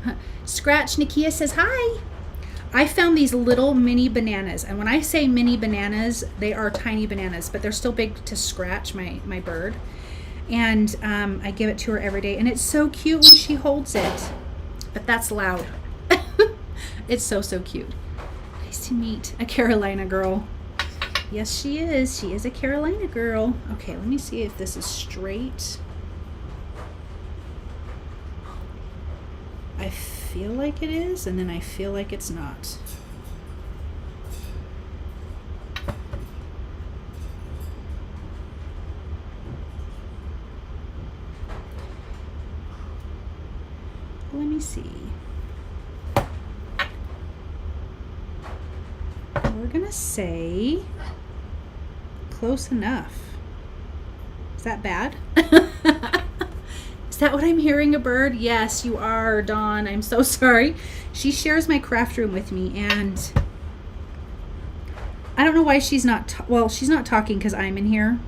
there. Scratch Nakia says hi. I found these little mini bananas, and when I say mini bananas, they are tiny bananas, but they're still big to scratch my bird. And I give it to her every day, and it's so cute when she holds it. But that's loud. It's so cute. Nice to meet a Carolina girl. Yes, she is. She is a Carolina girl. Okay, let me see if this is straight. I feel like it is, and then I feel like it's not. Let me see. We're gonna say close enough. Is that bad? Is that what I'm hearing, a bird? Yes, you are, Dawn. I'm so sorry. She shares my craft room with me, and I don't know why she's not, she's not talking because I'm in here.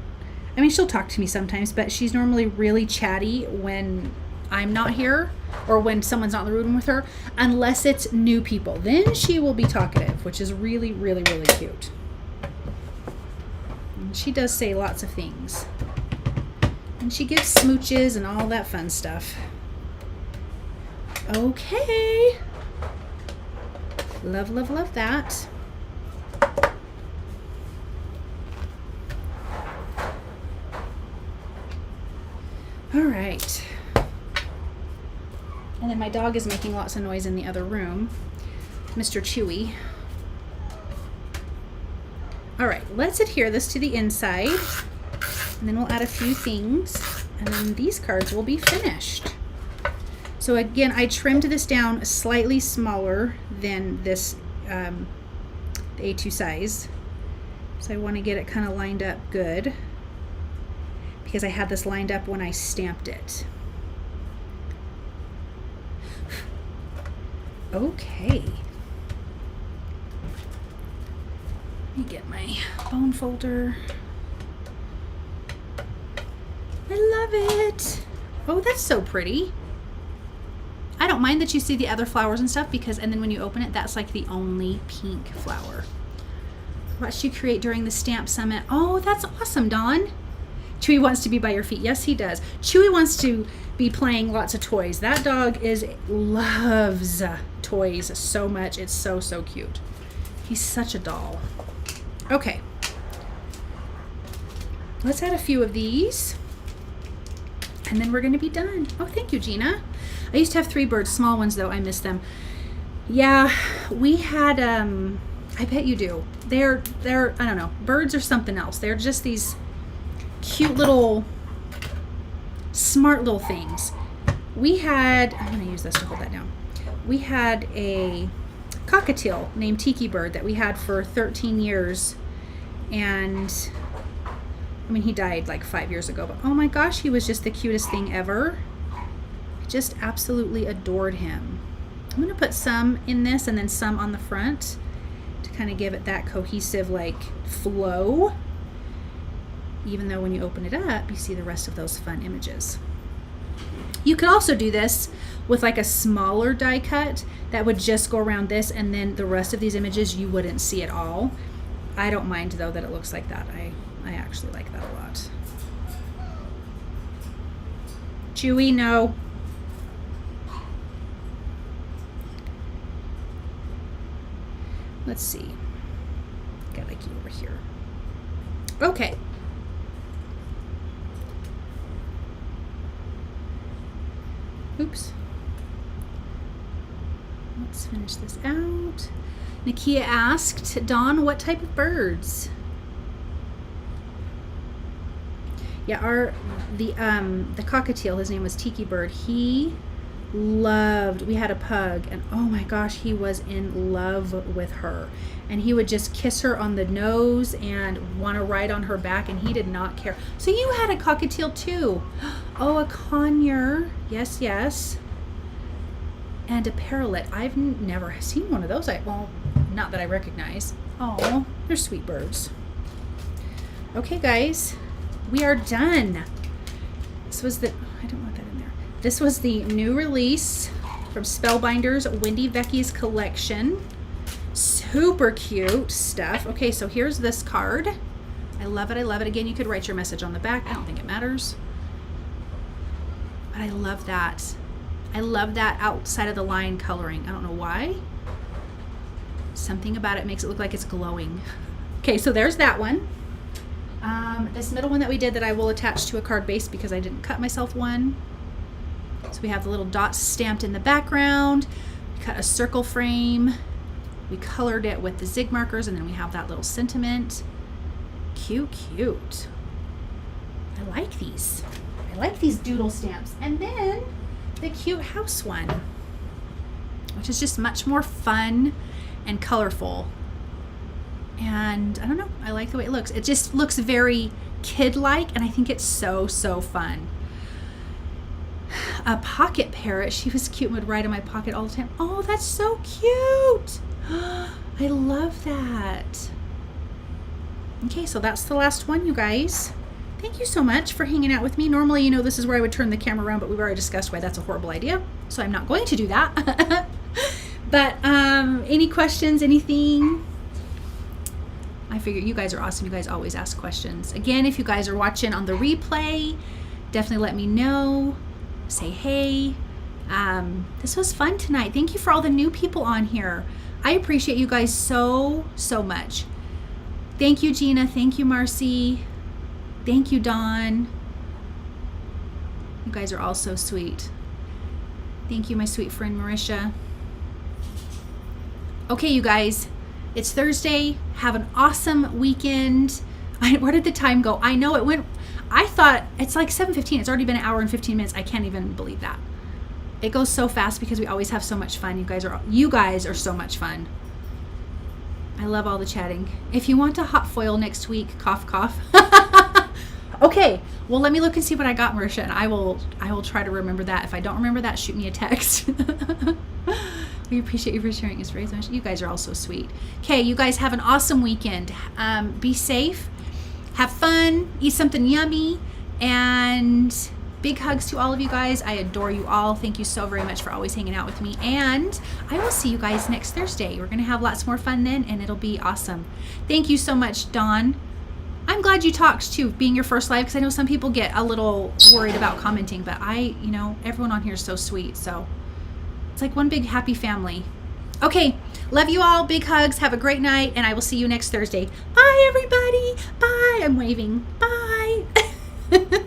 I mean, she'll talk to me sometimes, but she's normally really chatty when I'm not here or when someone's not in the room with her, unless it's new people. Then she will be talkative, which is really cute. And she does say lots of things. And she gives smooches and all that fun stuff. Okay. Love that. All right. And then my dog is making lots of noise in the other room. Mr. Chewy. All right, let's adhere this to the inside. And then we'll add a few things. And then these cards will be finished. So again, I trimmed this down slightly smaller than this, the A2 size. So I want to get it kind of lined up good, because I had this lined up when I stamped it. Okay. Let me get my bone folder. I love it. Oh, that's so pretty. I don't mind that you see the other flowers and stuff, because, and then when you open it, that's like the only pink flower. Watched you create during the stamp summit. Oh, that's awesome, Dawn. Chewy wants to be by your feet. Yes, he does. Chewy wants to be playing lots of toys. That dog loves toys so much. It's so cute. He's such a doll. Okay. Let's add a few of these. And then we're going to be done. Oh, thank you, Gina. I used to have 3 birds, small ones though. I miss them. Yeah, we had, I bet you do. They're, I don't know, birds are something else. They're just these cute little, smart little things. We had, I'm going to use this to hold that down. We had a cockatiel named Tiki Bird that we had for 13 years. And I mean, he died like 5 years ago, but oh my gosh, he was just the cutest thing ever. I just absolutely adored him. I'm gonna put some in this and then some on the front to kind of give it that cohesive like flow. Even though when you open it up, you see the rest of those fun images. You could also do this with like a smaller die cut that would just go around this, and then the rest of these images you wouldn't see at all. I don't mind though that it looks like that. I actually like that a lot. Chewy, no. Let's see. Got like you over here. Okay. Oops. Let's finish this out. Nakia asked, Dawn, what type of birds? Yeah, the cockatiel, his name was Tiki Bird. He loved, we had a pug, and oh my gosh, he was in love with her. And he would just kiss her on the nose and want to ride on her back, and he did not care. So you had a cockatiel too. Oh, a conure. Yes, yes. And a parrot. I've never seen one of those. Well, not that I recognize. Oh, they're sweet birds. Okay, guys, we are done. This was the, I don't want that in there. This was the new release from Spellbinders, Wendy Vecchi's collection. Super cute stuff. Okay, so here's this card. I love it. I love it. Again, you could write your message on the back. I don't think it matters. But I love that. I love that outside of the line coloring. I don't know why. Something about it makes it look like it's glowing. Okay, so there's that one. This middle one that we did that I will attach to a card base because I didn't cut myself one. So we have the little dots stamped in the background. We cut a circle frame. We colored it with the zig markers, and then we have that little sentiment. Cute, cute. I like these. I like these doodle stamps. And then the cute house one, which is just much more fun and colorful. And I don't know, I like the way it looks. It just looks very kid-like, and I think it's so, so fun. A pocket parrot. She was cute and would ride in my pocket all the time. Oh, that's so cute. I love that. Okay, so that's the last one, you guys. Thank you so much for hanging out with me. Normally, you know, this is where I would turn the camera around, but we've already discussed why that's a horrible idea. So I'm not going to do that. But any questions, anything? I figure you guys are awesome. You guys always ask questions. Again, if you guys are watching on the replay, definitely let me know. Say hey. This was fun tonight. Thank you for all the new people on here. I appreciate you guys so, so much. Thank you, Gina. Thank you, Marcy. Thank you, Dawn. You guys are all so sweet. Thank you, my sweet friend Marisha. Okay, you guys, it's Thursday. Have an awesome weekend. Where did the time go? I know it went, I thought it's like 7:15. It's already been an hour and 15 minutes. I can't even believe that. It goes so fast because we always have so much fun. You guys are so much fun. I love all the chatting. If you want a hot foil next week, cough, cough. Okay, well, let me look and see what I got, Marisha, and I will try to remember that. If I don't remember that, shoot me a text. We appreciate you for sharing your stories. You guys are all so sweet. Okay, you guys have an awesome weekend. Be safe, have fun, eat something yummy, and big hugs to all of you guys. I adore you all. Thank you so very much for always hanging out with me. And I will see you guys next Thursday. We're going to have lots more fun then, and it'll be awesome. Thank you so much, Dawn. I'm glad you talked too, being your first live, because I know some people get a little worried about commenting, but everyone on here is so sweet. So it's like one big happy family. Okay, love you all. Big hugs. Have a great night, and I will see you next Thursday. Bye, everybody. Bye. I'm waving. Bye.